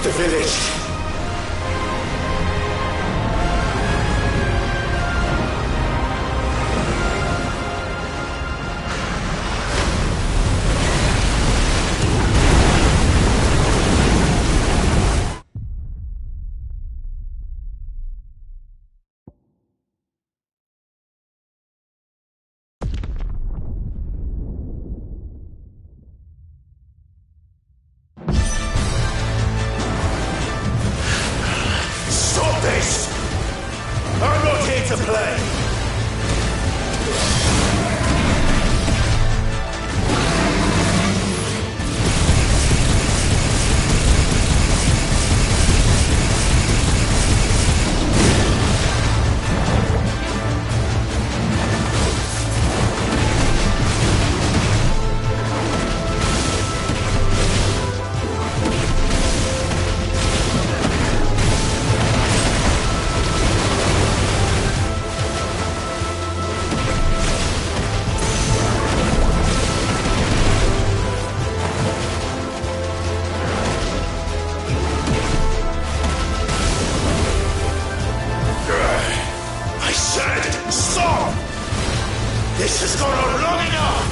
S1: The village. This! I'm not here to play! Stop! This has gone on long enough!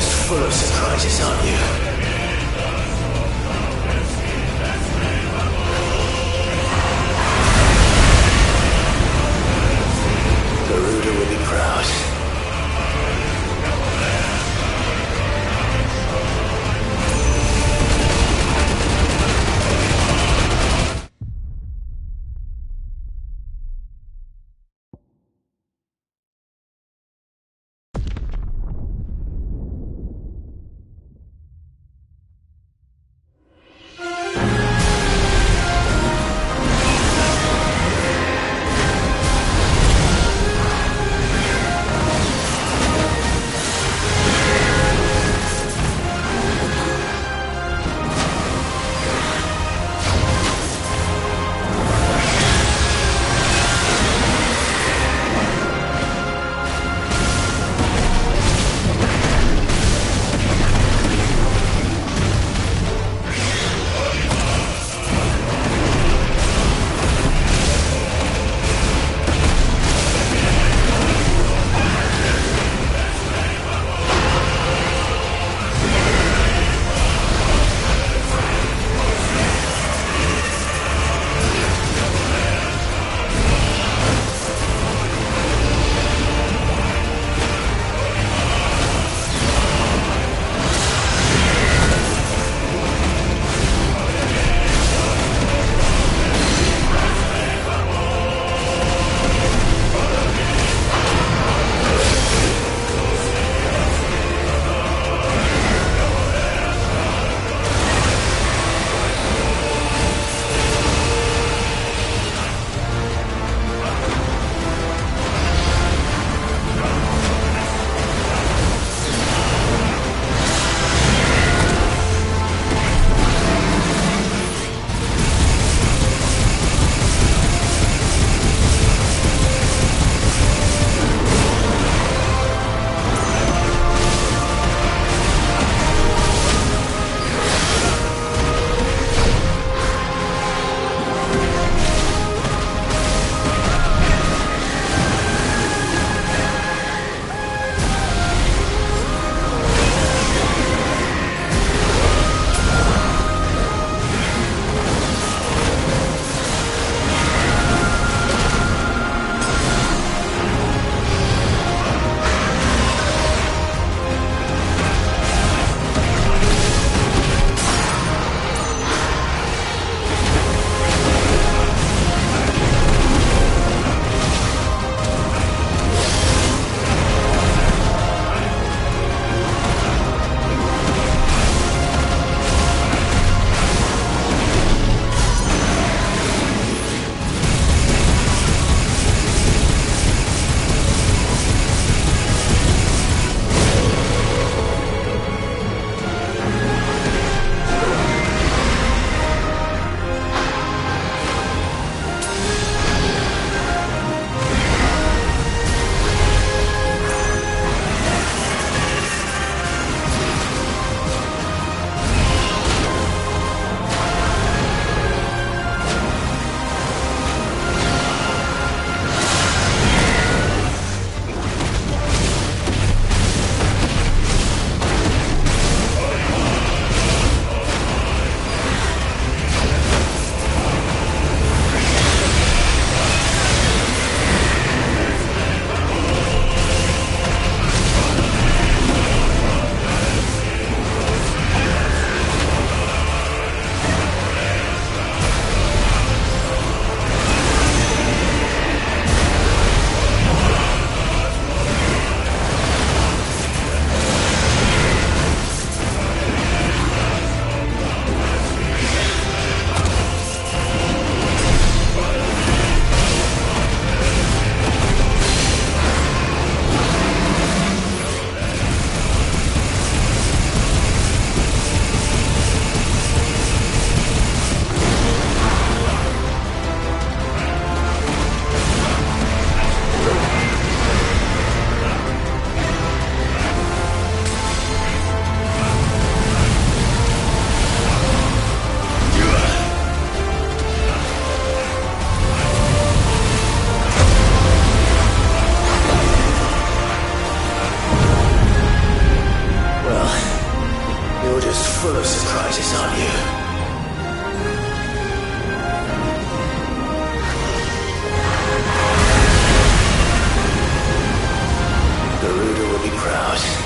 S1: just full of surprises, aren't you? Garuda will be proud. full of surprises, aren't you? Garuda will be proud.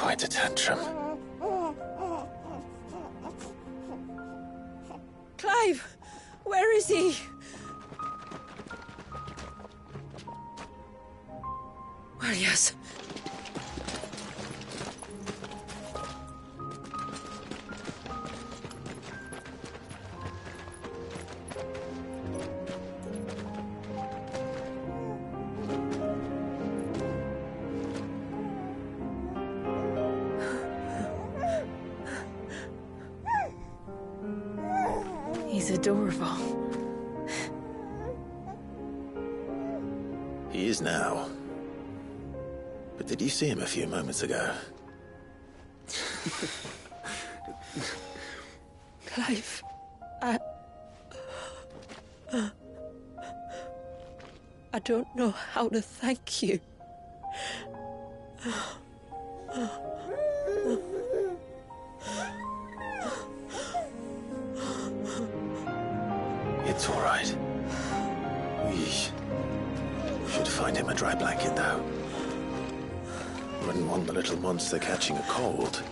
S1: quite a tantrum.
S9: Clive! Where is he? Well, yes. He's adorable.
S1: He is now. But did you see him a few moments ago?
S9: Clive, I don't know how to thank you.
S1: It's all right. We should find him a dry blanket, though. Wouldn't want the little monster catching a cold.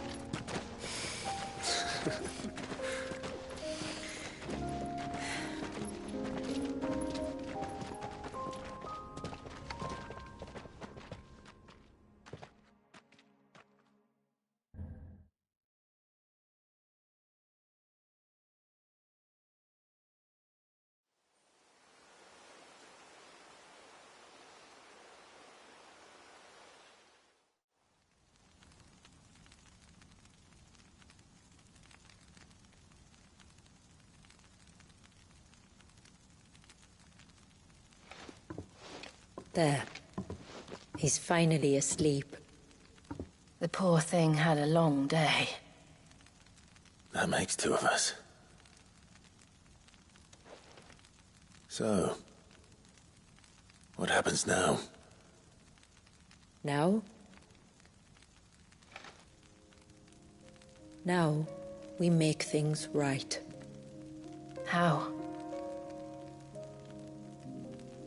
S4: There. He's finally asleep.
S9: The poor thing had a long day.
S1: That makes two of us. So, what happens now?
S4: Now? Now, we make things right.
S9: How?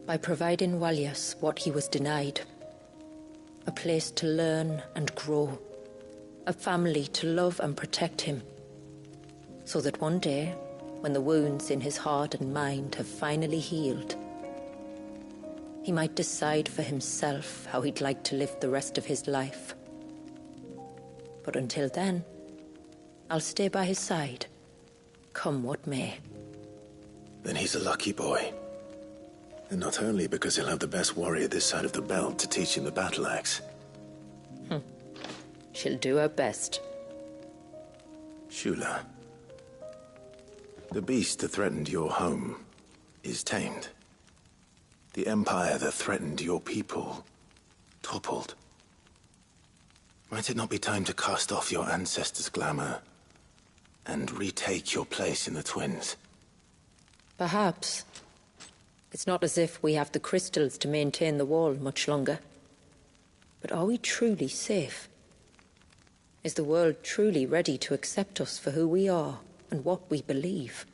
S4: By providing Walyas what he was denied. A place to learn and grow. A family to love and protect him. So that one day, when the wounds in his heart and mind have finally healed, he might decide for himself how he'd like to live the rest of his life. But until then, I'll stay by his side, come what may.
S1: Then he's a lucky boy. And not only because he'll have the best warrior this side of the belt to teach him the battle axe.
S4: She'll do her best.
S1: Shula, the beast that threatened your home is tamed. The empire that threatened your people toppled. Might it not be time to cast off your ancestors' glamour and retake your place in the Twins?
S4: Perhaps. It's not as if we have the crystals to maintain the wall much longer. But are we truly safe? Is the world truly ready to accept us for who we are and what we believe?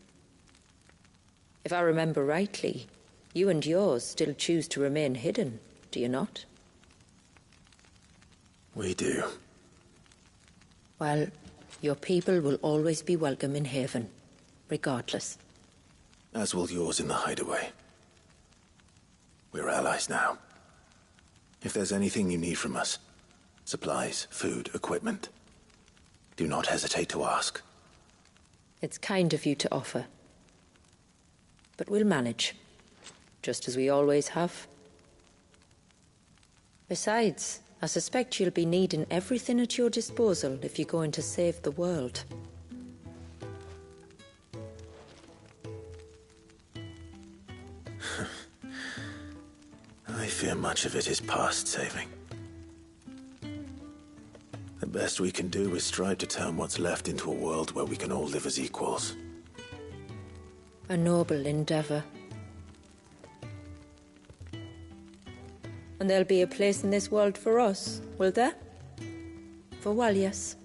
S4: If I remember rightly, you and yours still choose to remain hidden, do you not?
S1: We do.
S4: Well, your people will always be welcome in Haven, regardless.
S1: As will yours in the hideaway. We're allies now. If there's anything you need from us, supplies, food, equipment, do not hesitate to ask.
S4: It's kind of you to offer. But we'll manage, just as we always have. Besides, I suspect you'll be needing everything at your disposal if you're going to save the world.
S1: I fear much of it is past saving. The best we can do is strive to turn what's left into a world where we can all live as equals.
S4: A noble endeavor. And there'll be a place in this world for us, will there? For Walyas?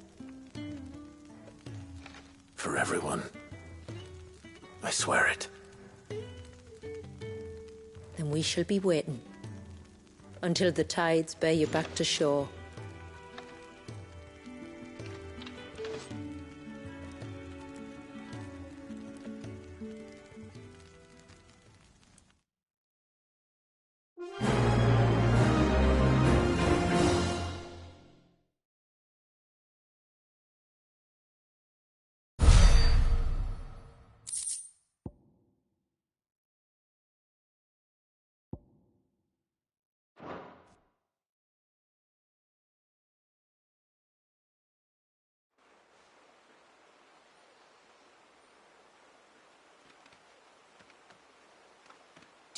S1: For everyone. I swear it.
S4: Then we shall be waiting. Until the tides bear you back to shore.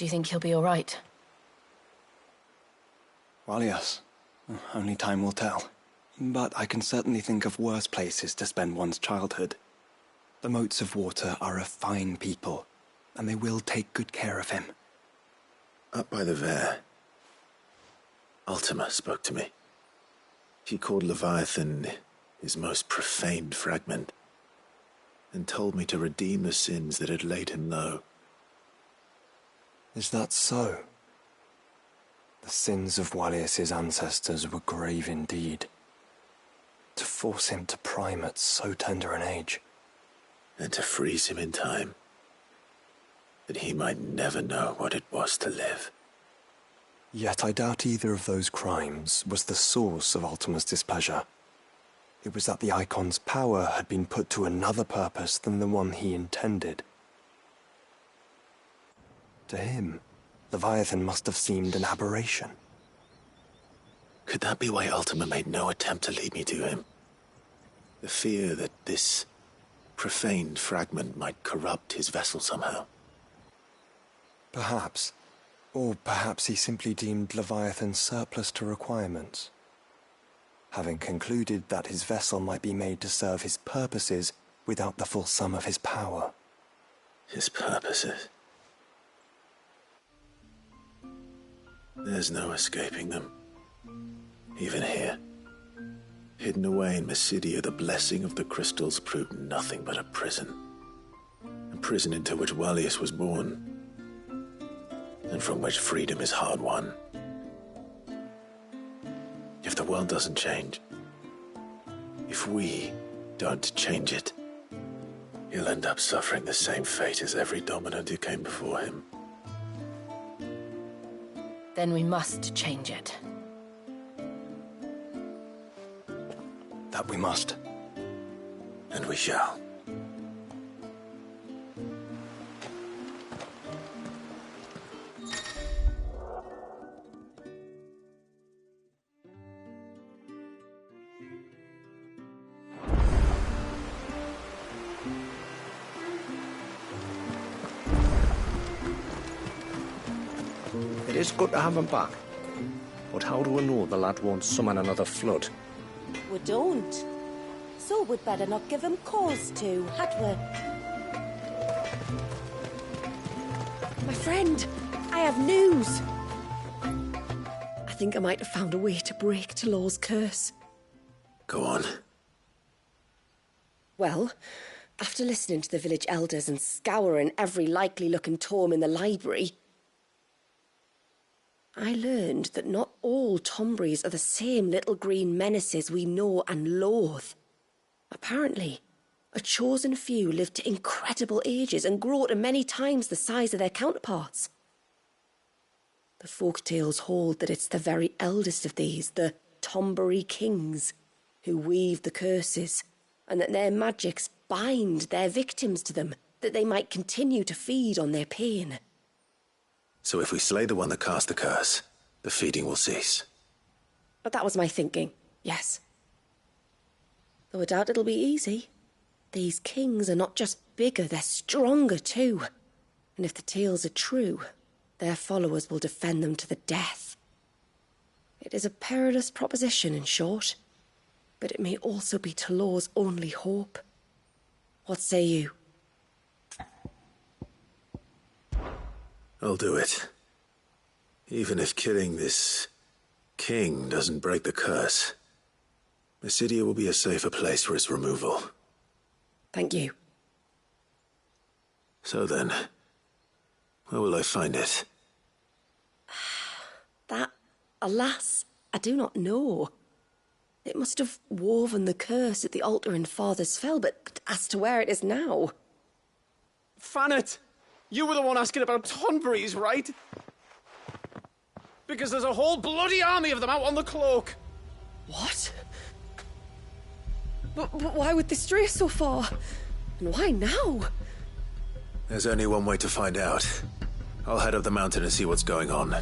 S9: Do you think he'll be all right?
S11: Well, yes. Only time will tell. But I can certainly think of worse places to spend one's childhood. The Moats of Water are a fine people, and they will take good care of him.
S1: Up by the Vare, Ultima spoke to me. She called Leviathan his most profaned fragment, and told me to redeem the sins that had laid him low.
S11: Is that so? The sins of Wallius's ancestors were grave indeed. To force him to prime at so tender an age.
S1: And to freeze him in time, that he might never know what it was to live.
S11: Yet I doubt either of those crimes was the source of Ultima's displeasure. It was that the Icon's power had been put to another purpose than the one he intended. To him, Leviathan must have seemed an aberration.
S1: Could that be why Ultima made no attempt to lead me to him? The fear that this profaned fragment might corrupt his vessel somehow.
S11: Perhaps. Or perhaps he simply deemed Leviathan surplus to requirements. Having concluded that his vessel might be made to serve his purposes without the full sum of his power.
S1: His purposes? There's no escaping them. Even here. Hidden away in Mysidia, the blessing of the crystals proved nothing but a prison. A prison into which Wallius was born, and from which freedom is hard won. If the world doesn't change, if we don't change it, he'll end up suffering the same fate as every dominant who came before him.
S9: Then we must change it.
S11: That we must.
S1: And we shall.
S12: It is good to have him back. But how do we know the lad won't summon another flood?
S13: We don't. So we'd better not give him cause to, had we?
S14: My friend, I have news. I think I might have found a way to break Talor's curse.
S1: Go on.
S14: Well, after listening to the village elders and scouring every likely-looking tome in the library, I learned that not all Tombries are the same little green menaces we know and loathe. Apparently, a chosen few live to incredible ages and grow to many times the size of their counterparts. The folktales hold that it's the very eldest of these, the Tombury kings, who weave the curses, and that their magics bind their victims to them, that they might continue to feed on their pain.
S1: So if we slay the one that cast the curse, the feeding will cease.
S14: But that was my thinking, yes. Though I doubt it'll be easy. These kings are not just bigger, they're stronger too. And if the tales are true, their followers will defend them to the death. It is a perilous proposition, in short, but it may also be Talor's only hope. What say you?
S1: I'll do it. Even if killing this king doesn't break the curse, Mysidia will be a safer place for its removal.
S14: Thank you.
S1: So then, where will I find it?
S14: That, alas, I do not know. It must have woven the curse at the altar in Father's Fell, but as to where it is now...
S2: Fanet! You were the one asking about Tonberries, right? Because there's a whole bloody army of them out on the cloak.
S14: What? But why would they stray so far? And why now?
S1: There's only one way to find out. I'll head up the mountain and see what's going on.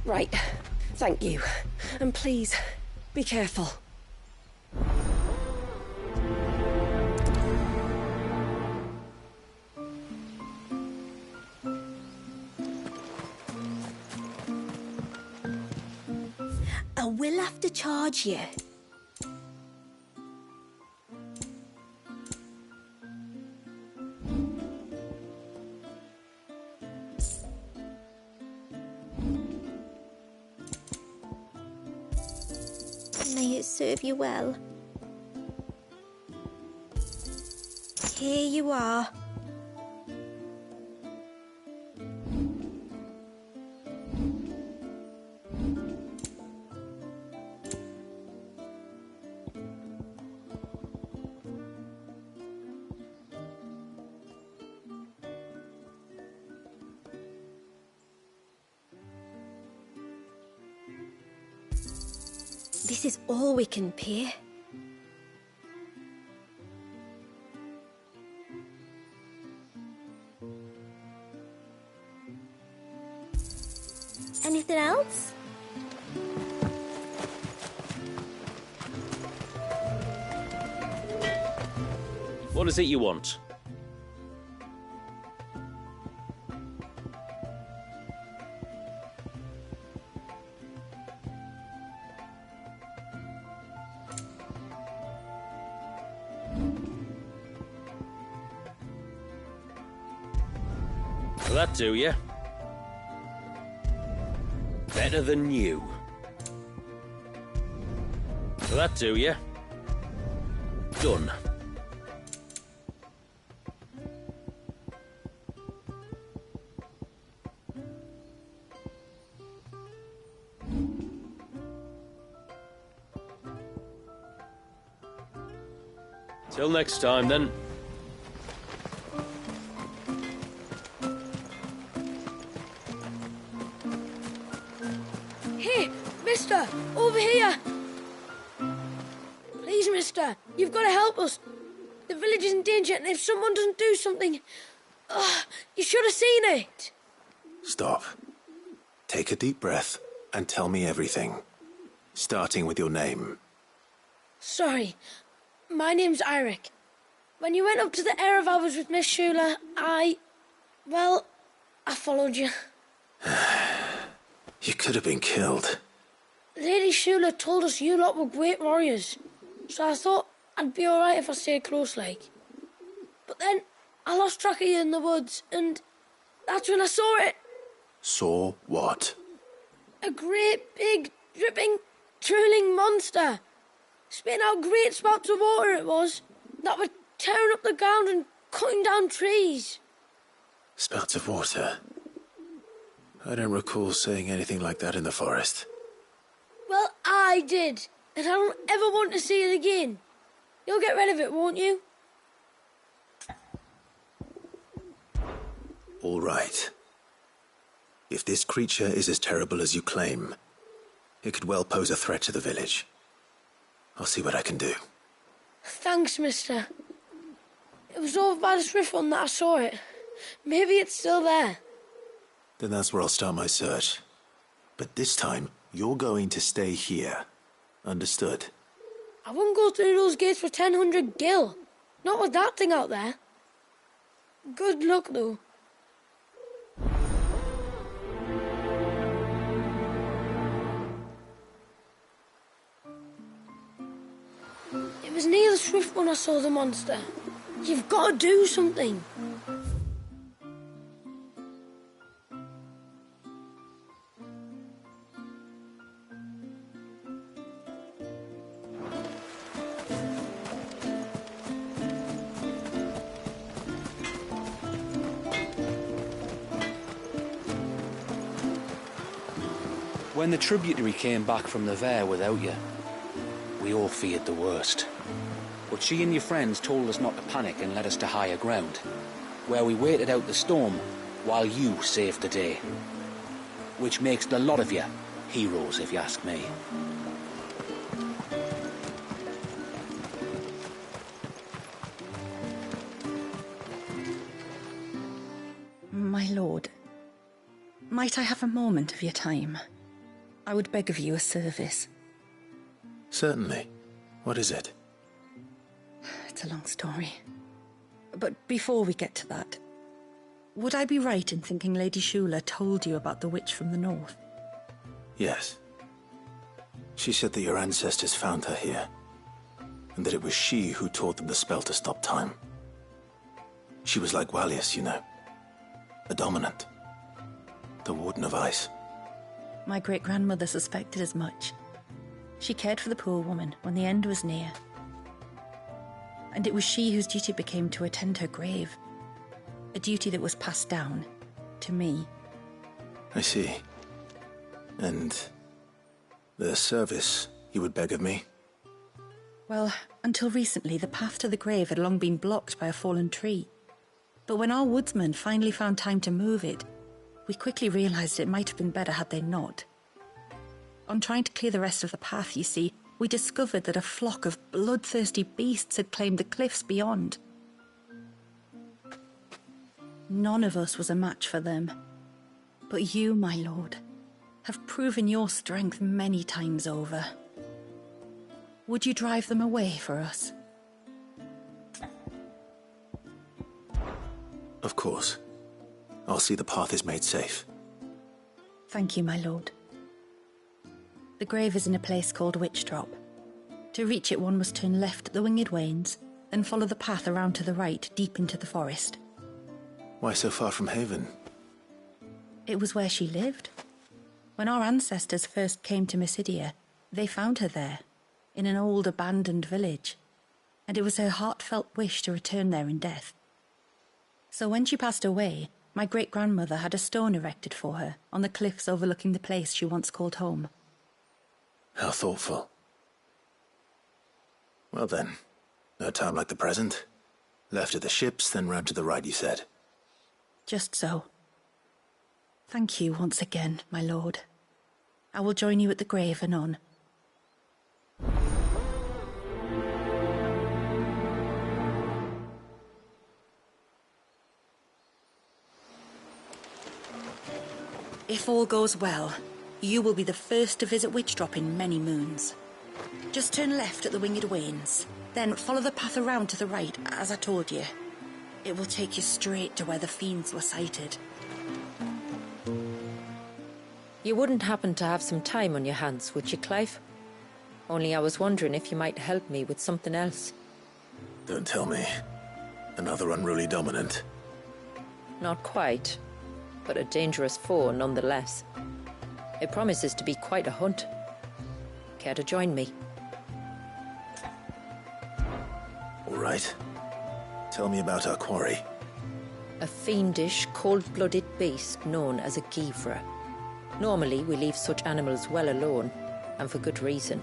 S14: Right. Thank you. And please, be careful. I will have to charge you. May it serve you well. Here you are. This is all we can pay. Anything else?
S8: What is it you want? Will that do you? Better than you. Will that do you? Done. Till next time, then.
S15: Hey, mister! Over here! Please, mister, you've got to help us. The village is in danger, and if someone doesn't do something... you should have seen it!
S1: Stop. Take a deep breath and tell me everything. Starting with your name.
S15: Sorry. My name's Eirik. When you went up to the Erevalvers with Miss Shula, well, I followed you.
S1: You could have been killed.
S15: Lady Shula told us you lot were great warriors, so I thought I'd be alright if I stayed close like. But then I lost track of you in the woods, and that's when I saw it.
S1: Saw what?
S15: A great, big, dripping, drooling monster. Spitting out great spouts of water it was, that were tearing up the ground and cutting down trees.
S1: Spouts of water? I don't recall seeing anything like that in the forest.
S15: Well, I did, and I don't ever want to see it again. You'll get rid of it, won't you?
S1: All right. If this creature is as terrible as you claim, it could well pose a threat to the village. I'll see what I can do.
S15: Thanks, mister. It was over by the Swift one that I saw it. Maybe it's still there.
S1: Then that's where I'll start my search. But this time, you're going to stay here. Understood?
S15: I wouldn't go through those gates for 1,000 gil. Not with that thing out there. Good luck, though. It was near the Swift when I saw the monster. You've got to do something.
S6: When the tributary came back from the Vare without you, we all feared the worst. But she and your friends told us not to panic and led us to higher ground, where we waited out the storm while you saved the day. Which makes the lot of you heroes, if you ask me.
S16: My lord, might I have a moment of your time? I would beg of you a service.
S1: Certainly. What is it?
S16: It's a long story. But before we get to that, would I be right in thinking Lady Shula told you about the witch from the north?
S1: Yes. She said that your ancestors found her here, and that it was she who taught them the spell to stop time. She was like Walius, you know. A dominant. The Warden of Ice.
S16: My great-grandmother suspected as much. She cared for the poor woman when the end was near. And it was she whose duty it became to attend her grave. A duty that was passed down to me.
S1: I see. And the service you would beg of me?
S16: Well, until recently, the path to the grave had long been blocked by a fallen tree. But when our woodsmen finally found time to move it, we quickly realized it might have been better had they not. On trying to clear the rest of the path, you see, we discovered that a flock of bloodthirsty beasts had claimed the cliffs beyond. None of us was a match for them. But you, my lord, have proven your strength many times over. Would you drive them away for us?
S1: Of course. I'll see the path is made safe.
S16: Thank you, my lord. The grave is in a place called Witchdrop. To reach it, one must turn left at the Winged Wains, then follow the path around to the right, deep into the forest.
S1: Why so far from Haven?
S16: It was where she lived. When our ancestors first came to Mysidia, they found her there, in an old abandoned village, and it was her heartfelt wish to return there in death. So when she passed away, my great-grandmother had a stone erected for her on the cliffs overlooking the place she once called home.
S1: How thoughtful. Well then, no time like the present. Left at the ships, then round to the right, you said.
S16: Just so. Thank you once again, my lord. I will join you at the grave anon. If all goes well, you will be the first to visit Witchdrop in many moons. Just turn left at the Winged Wains, then follow the path around to the right, as I told you. It will take you straight to where the fiends were sighted.
S4: You wouldn't happen to have some time on your hands, would you, Clive? Only I was wondering if you might help me with something else.
S1: Don't tell me. Another unruly dominant.
S4: Not quite, but a dangerous foe nonetheless. It promises to be quite a hunt. Care to join me?
S1: All right. Tell me about our quarry.
S4: A fiendish, cold-blooded beast known as a Givra. Normally, we leave such animals well alone, and for good reason.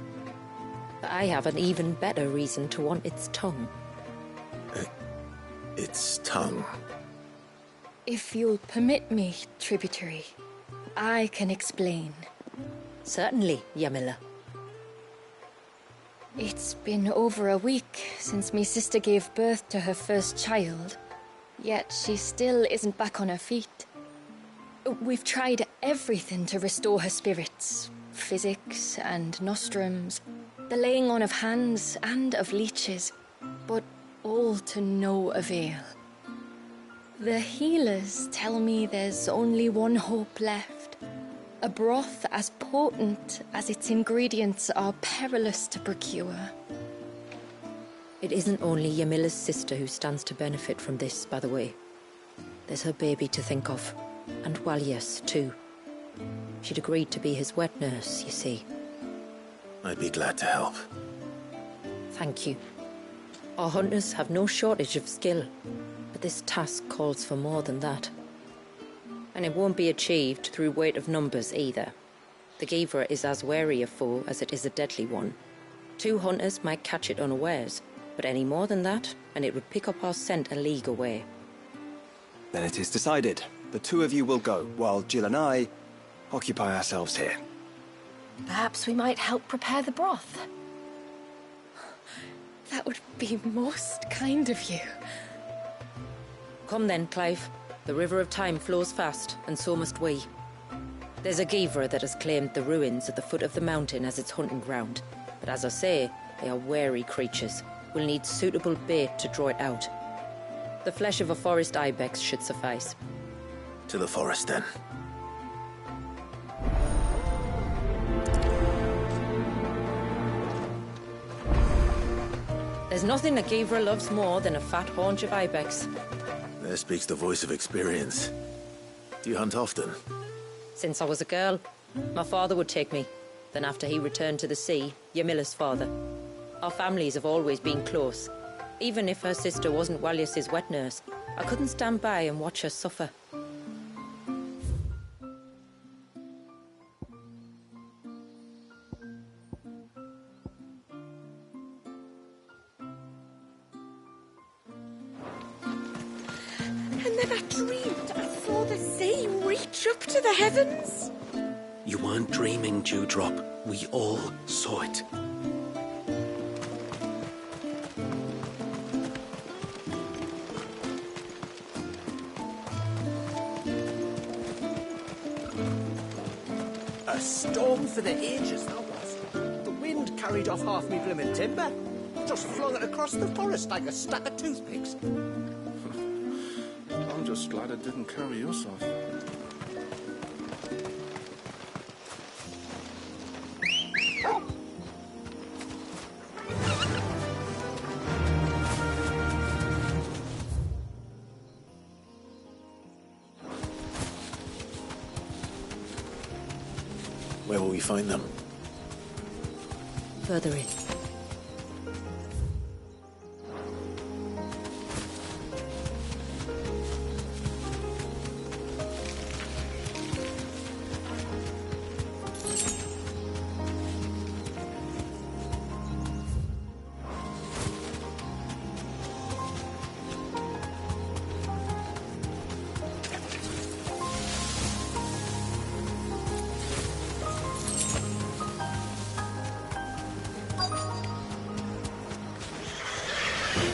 S4: But I have an even better reason to want its tongue.
S1: Its tongue?
S3: If you'll permit me, tributary, I can explain.
S4: Certainly, Yamila.
S3: It's been over a week since me sister gave birth to her first child, yet she still isn't back on her feet. We've tried everything to restore her spirits. Physics and nostrums, the laying on of hands and of leeches, but all to no avail. The healers tell me there's only one hope left. A broth as potent as its ingredients are perilous to procure.
S4: It isn't only Yamila's sister who stands to benefit from this, by the way. There's her baby to think of. And Walius, too. She'd agreed to be his wet nurse, you see.
S1: I'd be glad to help.
S4: Thank you. Our hunters have no shortage of skill, but this task calls for more than that. And it won't be achieved through weight of numbers either. The Givra is as wary a foe as it is a deadly one. 2 hunters might catch it unawares, but any more than that, and it would pick up our scent a league away.
S11: Then it is decided. The 2 of you will go, while Jill and I occupy ourselves here.
S3: Perhaps we might help prepare the broth. That would be most kind of you.
S4: Come then, Clive. The river of time flows fast, and so must we. There's a Givra that has claimed the ruins at the foot of the mountain as its hunting ground. But as I say, they are wary creatures. We'll need suitable bait to draw it out. The flesh of a forest ibex should suffice.
S1: To the forest, then.
S4: There's nothing a Givra loves more than a fat haunch of ibex.
S1: There speaks the voice of experience. Do you hunt often?
S4: Since I was a girl, my father would take me. Then after he returned to the sea, Yamila's father. Our families have always been close. Even if her sister wasn't Walius's wet nurse, I couldn't stand by and watch her suffer.
S14: And then I dreamed I saw the sea reach up to the heavens.
S10: You weren't dreaming, Dewdrop. We all saw it.
S12: A storm for the ages, that was. The wind carried off half me bloomin' timber. Just flung it across the forest like a stack of toothpicks.
S7: I'm just glad it didn't carry us off.
S1: Where will we find them?
S4: Further in.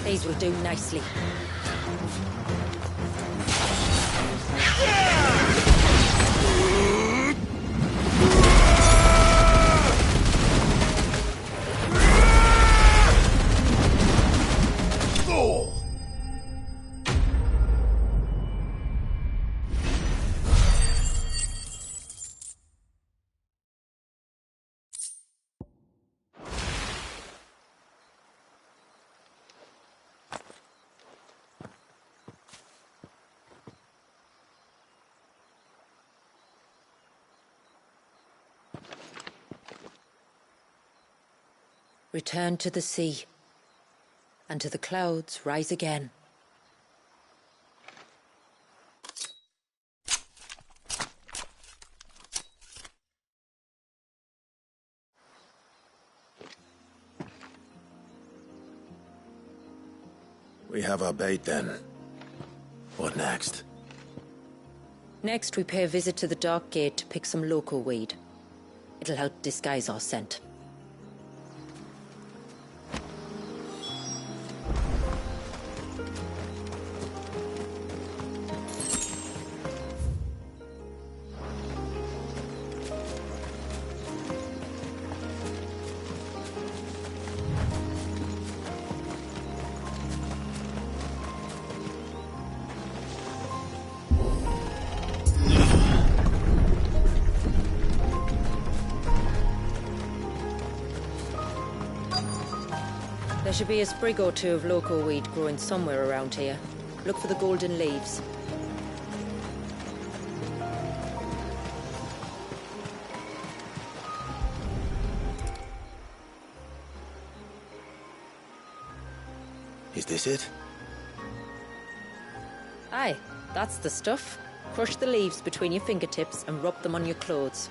S4: These will do nicely. Return to the sea, and to the clouds rise again.
S1: We have our bait then. What next?
S4: Next, we pay a visit to the Dark Gate to pick some local weed. It'll help disguise our scent. There should be a sprig or two of local weed growing somewhere around here. Look for the golden leaves.
S1: Is this it?
S4: Aye, that's the stuff. Crush the leaves between your fingertips and rub them on your clothes.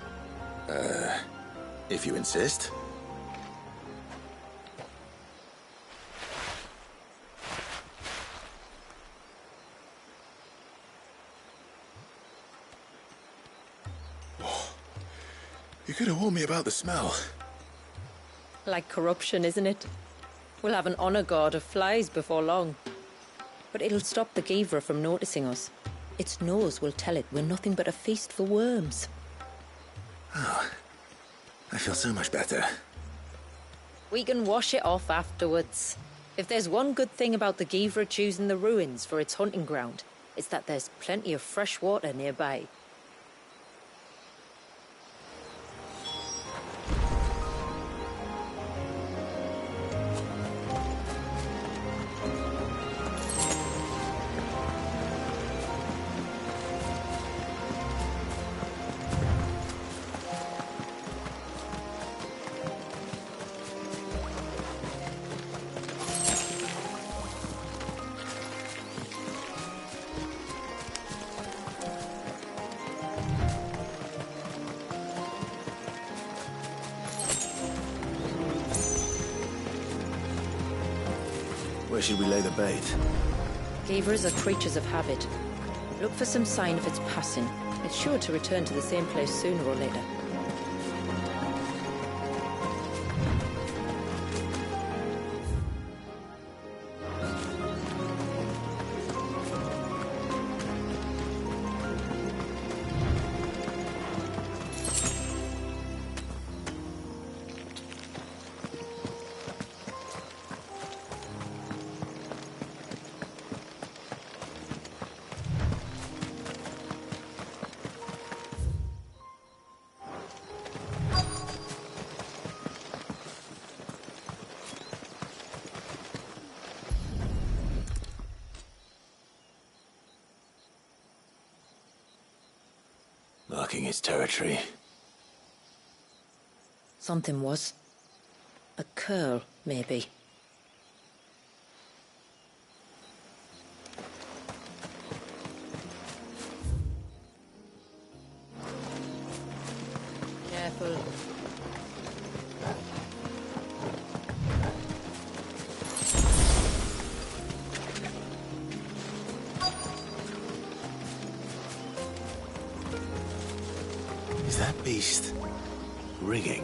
S1: If you insist. You could have warned me about the smell.
S4: Like corruption, isn't it? We'll have an honor guard of flies before long. But it'll stop the Givra from noticing us. Its nose will tell it we're nothing but a feast for worms.
S1: Oh, I feel so much better.
S4: We can wash it off afterwards. If there's one good thing about the Givra choosing the ruins for its hunting ground, it's that there's plenty of fresh water nearby.
S1: Where should we lay the bait?
S4: Gavers are creatures of habit. Look for some sign of its passing. It's sure to return to the same place sooner or later.
S1: Marking its territory.
S4: Something was. A curl, maybe. Careful.
S1: Is that beast rigging?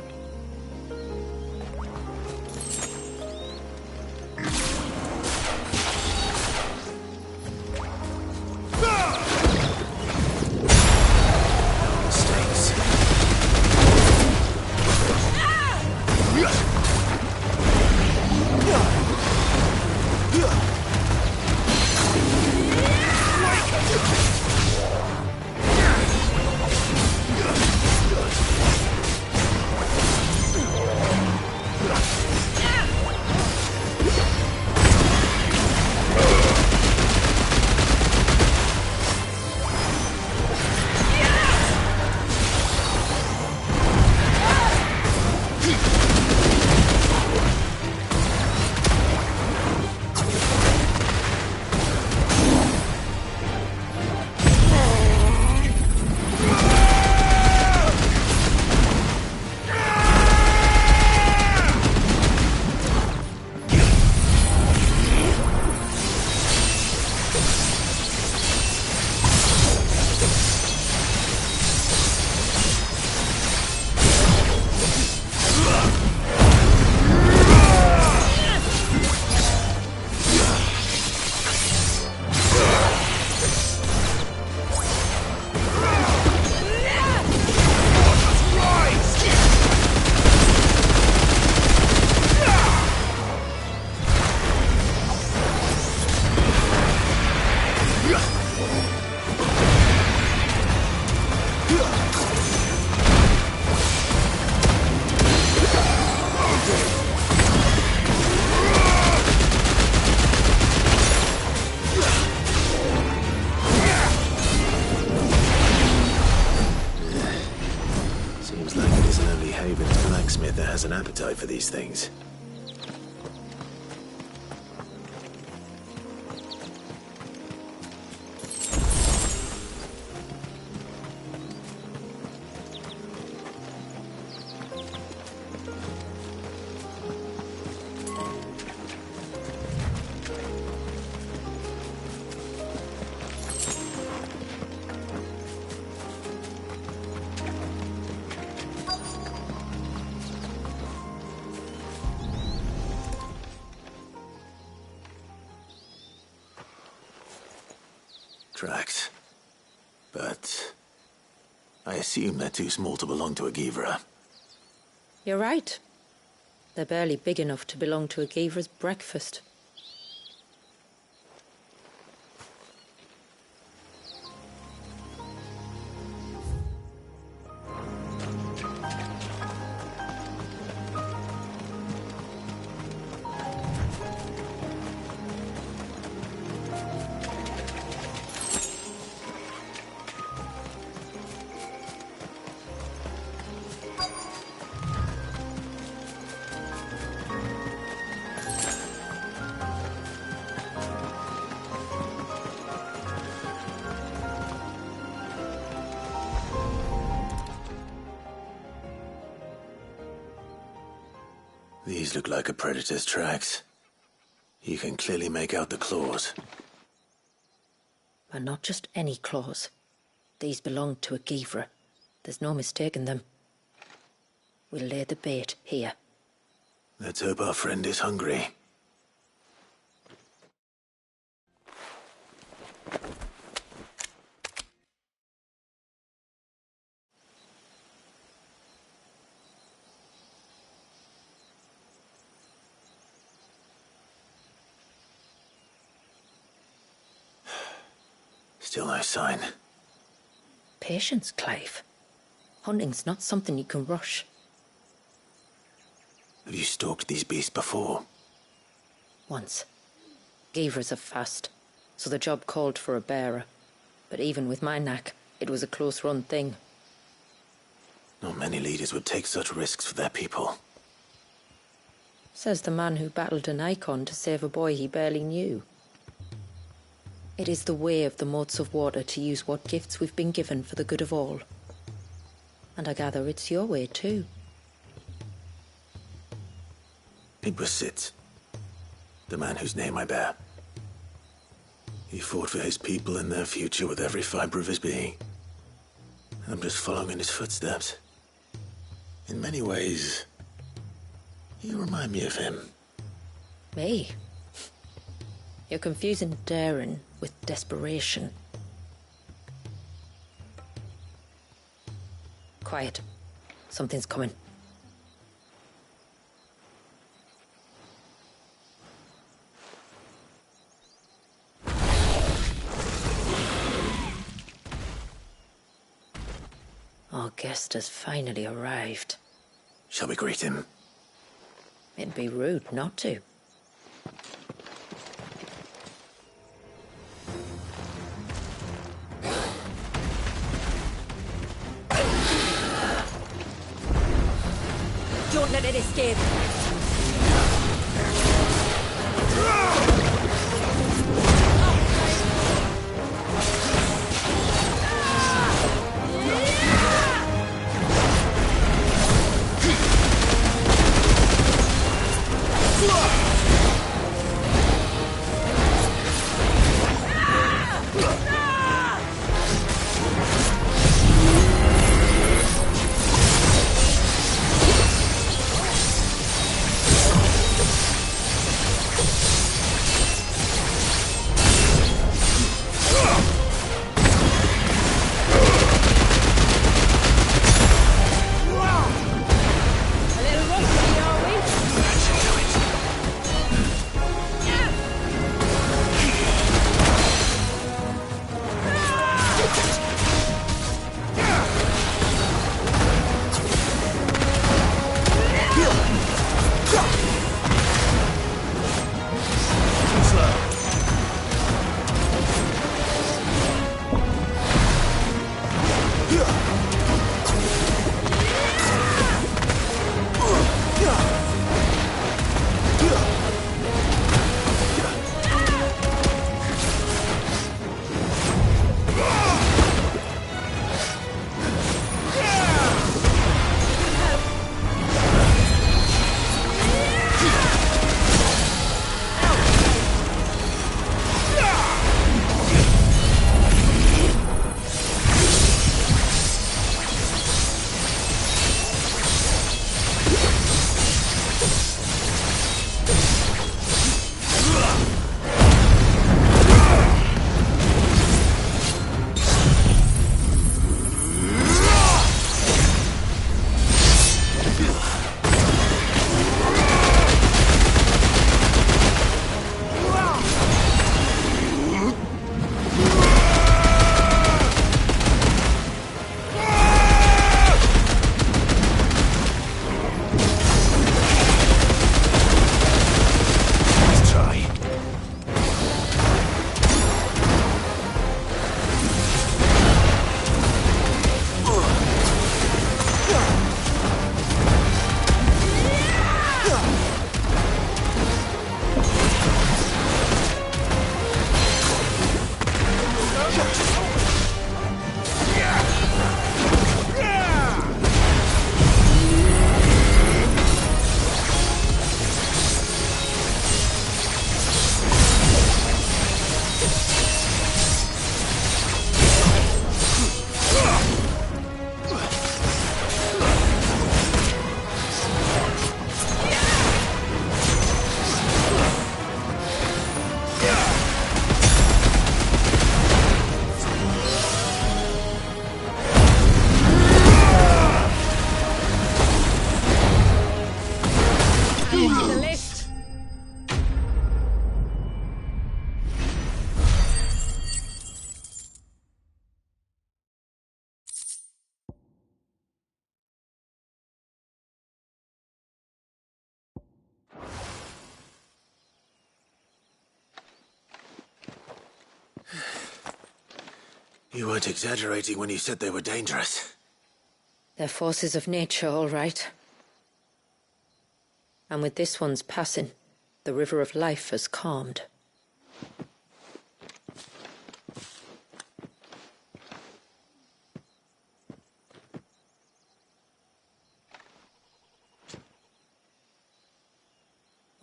S1: Has an appetite for these things. Tracks. But I assume they're too small to belong to a Givra.
S4: You're right. They're barely big enough to belong to a Givra's breakfast.
S1: These look like a predator's tracks. You can clearly make out the claws.
S4: And not just any claws. These belonged to a Givra. There's no mistaking them. We'll lay the bait here.
S1: Let's hope our friend is hungry. Still no sign.
S4: Patience, Clive. Hunting's not something you can rush.
S1: Have you stalked these beasts before?
S4: Once. Givras are fast, so the job called for a bearer. But even with my knack, it was a close-run thing.
S1: Not many leaders would take such risks for their people.
S4: Says the man who battled an icon to save a boy he barely knew. It is the way of the moats of water to use what gifts we've been given for the good of all. And I gather it's your way too.
S1: It was Sid, the man whose name I bear. He fought for his people and their future with every fibre of his being. I'm just following in his footsteps. In many ways, you remind me of him.
S4: Me? You're confusing daring with desperation. Quiet. Something's coming. Our guest has finally arrived.
S1: Shall we greet him?
S4: It'd be rude not to.
S3: Don't let it escape.
S1: You weren't exaggerating when you said they were dangerous.
S4: They're forces of nature, all right. And with this one's passing, the river of life has calmed.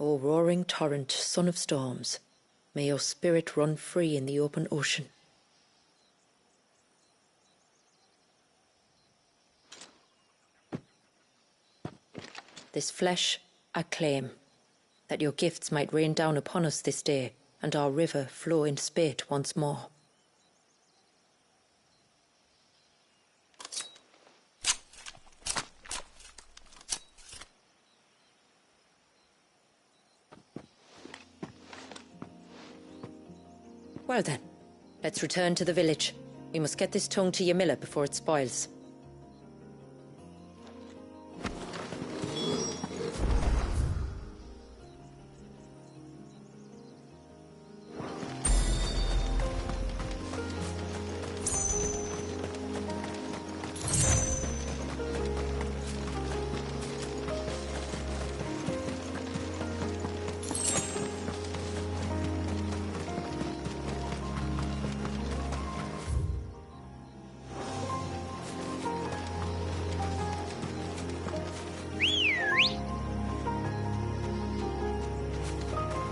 S4: O roaring torrent, son of storms, may your spirit run free in the open ocean. This flesh I claim, that your gifts might rain down upon us this day, and our river flow in spate once more. Well then, let's return to the village. We must get this tongue to Ymilla before it spoils.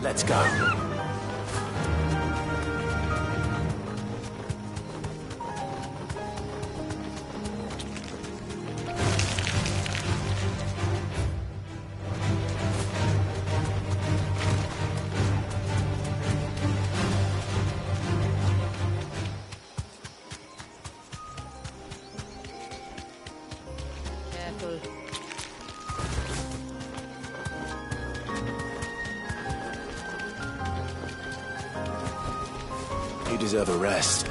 S1: Let's go.
S4: Careful.
S1: You deserve a rest.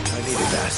S1: I needed that.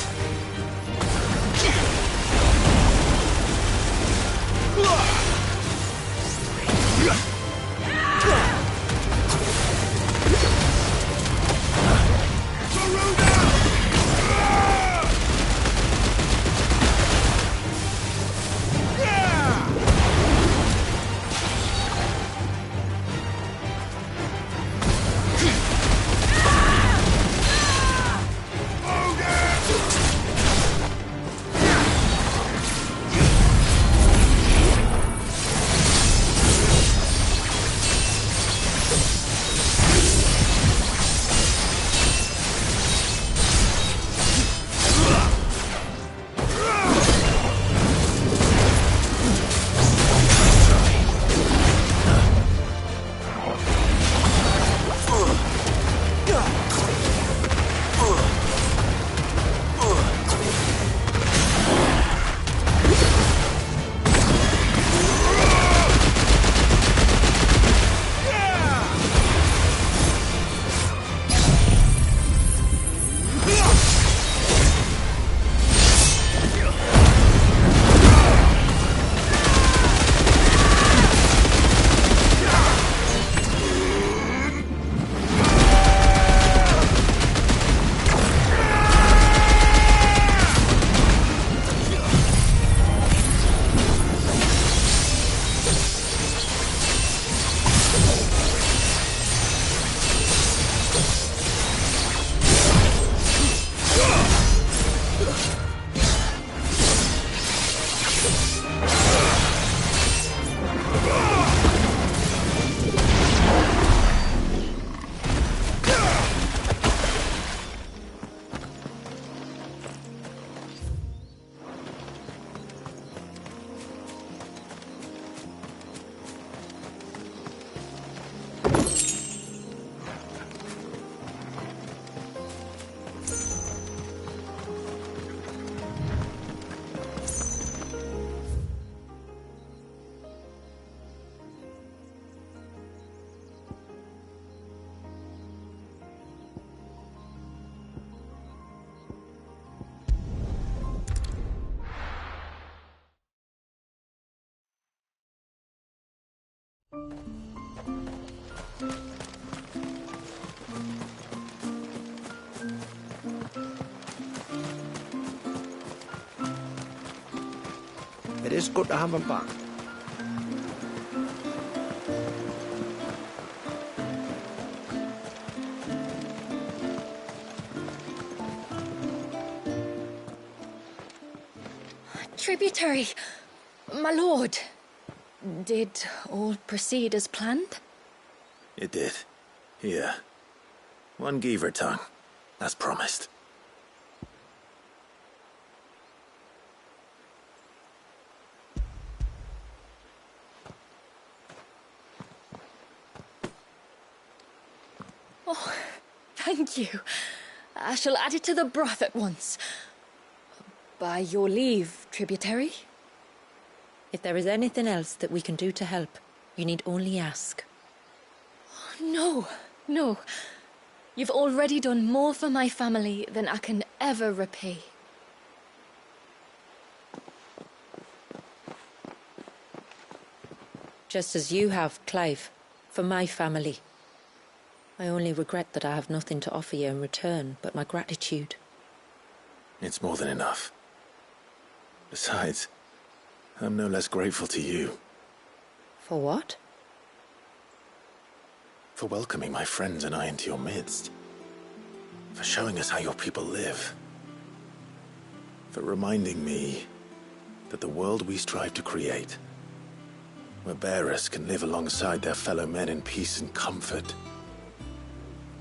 S12: It is good to have him back.
S3: Tributary, my lord. Did all proceed as planned?
S1: It did. Here. 1 Geaver tongue, as promised.
S3: Oh, thank you. I shall add it to the broth at once. By your leave, tributary.
S4: If there is anything else that we can do to help, you need only ask.
S3: No, no. You've already done more for my family than I can ever repay.
S4: Just as you have, Clive, for my family. I only regret that I have nothing to offer you in return but my gratitude.
S1: It's more than enough. Besides, I'm no less grateful to you.
S4: For what?
S1: For welcoming my friends and I into your midst. For showing us how your people live. For reminding me that the world we strive to create, where bearers can live alongside their fellow men in peace and comfort,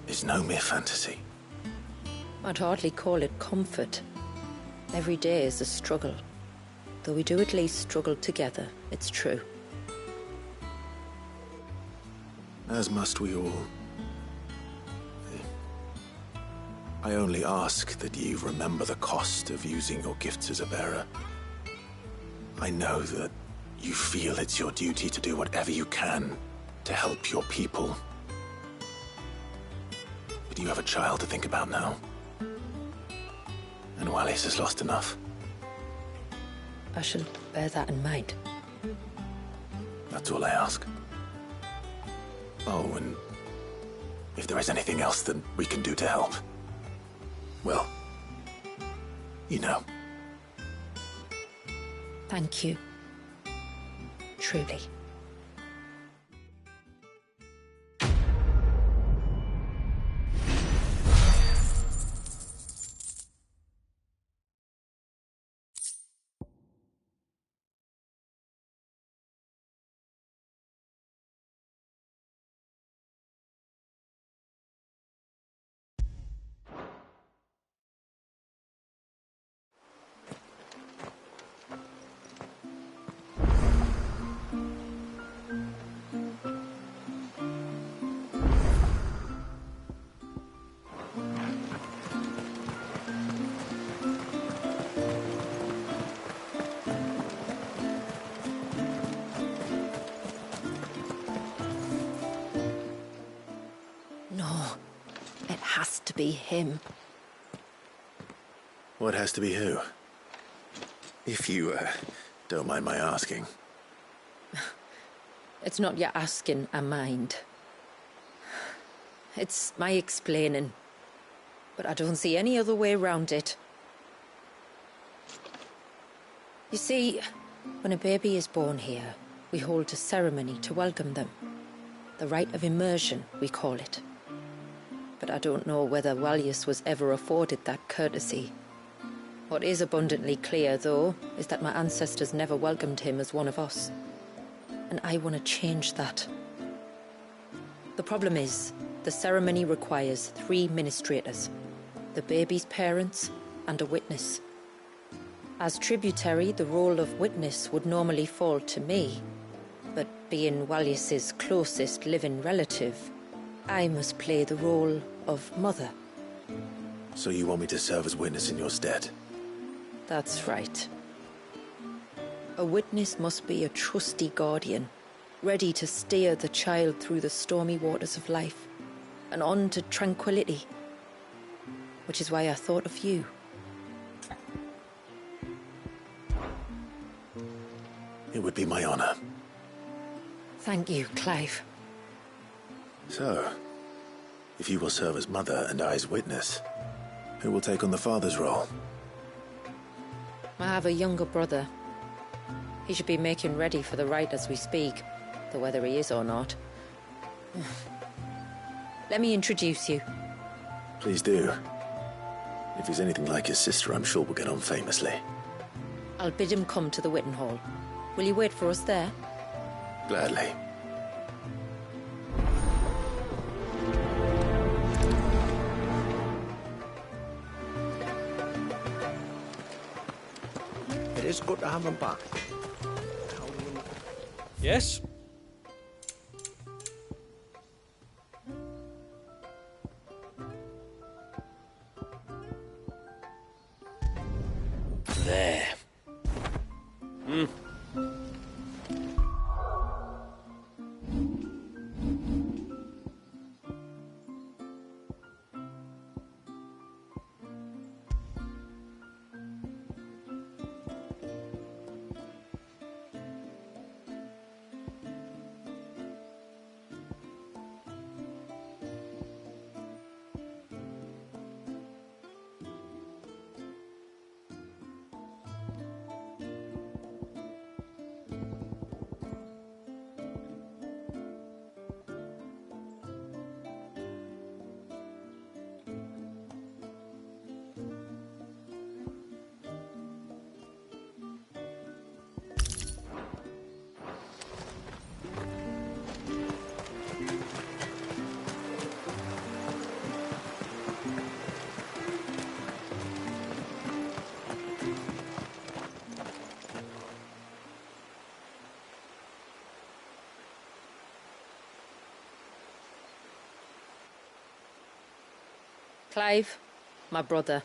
S1: is no mere fantasy.
S4: I'd hardly call it comfort. Every day is a struggle. Though we do at least struggle together, it's true.
S1: As must we all. I only ask that you remember the cost of using your gifts as a bearer. I know that you feel it's your duty to do whatever you can to help your people. But you have a child to think about now. And Wallis has lost enough.
S4: I shall bear that in mind.
S1: That's all I ask. Oh, and if there is anything else that we can do to help, well, you know.
S4: Thank you. Truly. To be him.
S1: What has to be who? If you, don't mind my asking.
S4: It's not your asking I mind. It's my explaining. But I don't see any other way around it. You see, when a baby is born here, we hold a ceremony to welcome them. The rite of immersion, we call it. But I don't know whether Wallius was ever afforded that courtesy. What is abundantly clear, though, is that my ancestors never welcomed him as one of us. And I want to change that. The problem is, the ceremony requires 3 ministrators, the baby's parents and a witness. As tributary, the role of witness would normally fall to me, but being Wallius's closest living relative, I must play the role of mother.
S1: So you want me to serve as witness in your stead?
S4: That's right. A witness must be a trusty guardian, ready to steer the child through the stormy waters of life and on to tranquility. Which is why I thought of you.
S1: It would be my honor.
S4: Thank you, Clive.
S1: So, if you will serve as mother and I as witness, who will take on the father's role?
S4: I have a younger brother. He should be making ready for the rite as we speak, though whether he is or not. Let me introduce you.
S1: Please do. If he's anything like his sister, I'm sure we'll get on famously.
S4: I'll bid him come to the Witten Hall. Will you wait for us there?
S1: Gladly.
S12: It is good to have him back.
S5: Yes?
S8: There.
S4: Clive, my brother.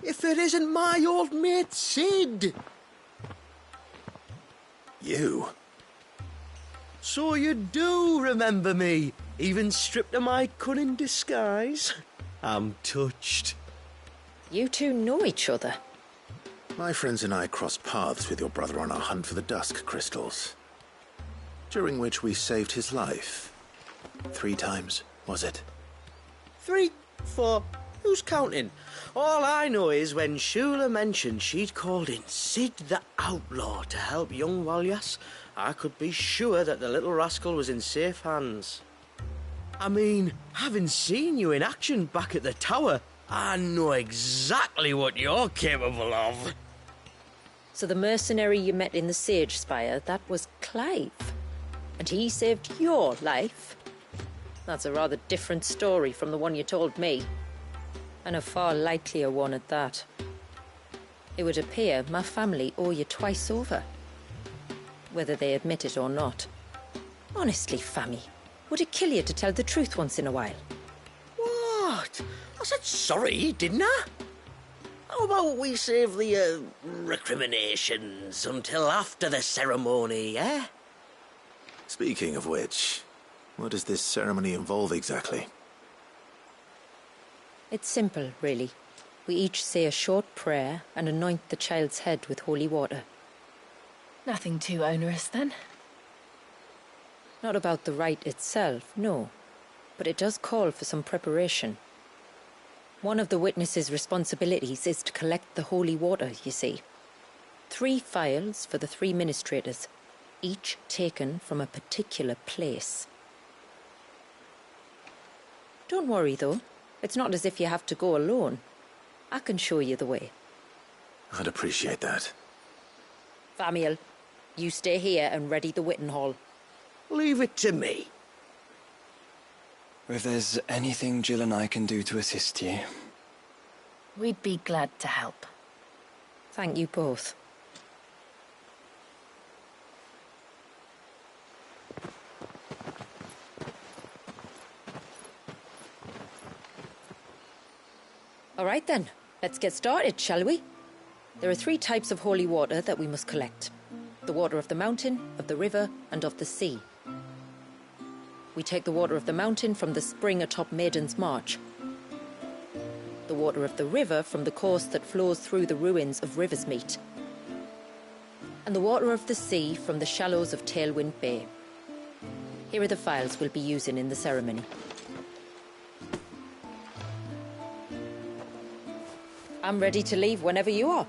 S12: If it isn't my old mate Sid!
S1: You?
S12: So you do remember me, even stripped of my cunning disguise? I'm touched.
S4: You two know each other?
S1: My friends and I crossed paths with your brother on our hunt for the dusk crystals, during which we saved his life. 3 times, was it?
S12: 3, 4, who's counting? All I know is when Shula mentioned she'd called in Sid the Outlaw to help young Walyas, I could be sure that the little rascal was in safe hands. I mean, having seen you in action back at the tower, I know exactly what you're capable of.
S4: So the mercenary you met in the Sage Spire, that was Clive. And he saved your life? That's a rather different story from the one you told me. And a far likelier one at that. It would appear my family owe you twice over. Whether they admit it or not. Honestly, Fammy, would it kill you to tell the truth once in a while?
S12: What? I said sorry, didn't I? How about we save the, recriminations until after the ceremony, eh?
S1: Speaking of which, what does this ceremony involve exactly?
S4: It's simple, really. We each say a short prayer and anoint the child's head with holy water.
S9: Nothing too onerous, then?
S4: Not about the rite itself, no. But it does call for some preparation. One of the witness's responsibilities is to collect the holy water, you see. 3 phials for the 3 ministrators, each taken from a particular place. Don't worry, though. It's not as if you have to go alone. I can show you the way.
S1: I'd appreciate that.
S4: Famiel, you stay here and ready the Witten Hall.
S12: Leave it to me.
S11: If there's anything Jill and I can do to assist you...
S9: We'd be glad to help.
S4: Thank you both. All right then, let's get started, shall we? There are 3 types of holy water that we must collect. The water of the mountain, of the river, and of the sea. We take the water of the mountain from the spring atop Maiden's March. The water of the river from the course that flows through the ruins of Riversmeet. and the water of the sea from the shallows of Tailwind Bay. Here are the files we'll be using in the ceremony. I'm ready to leave whenever you are.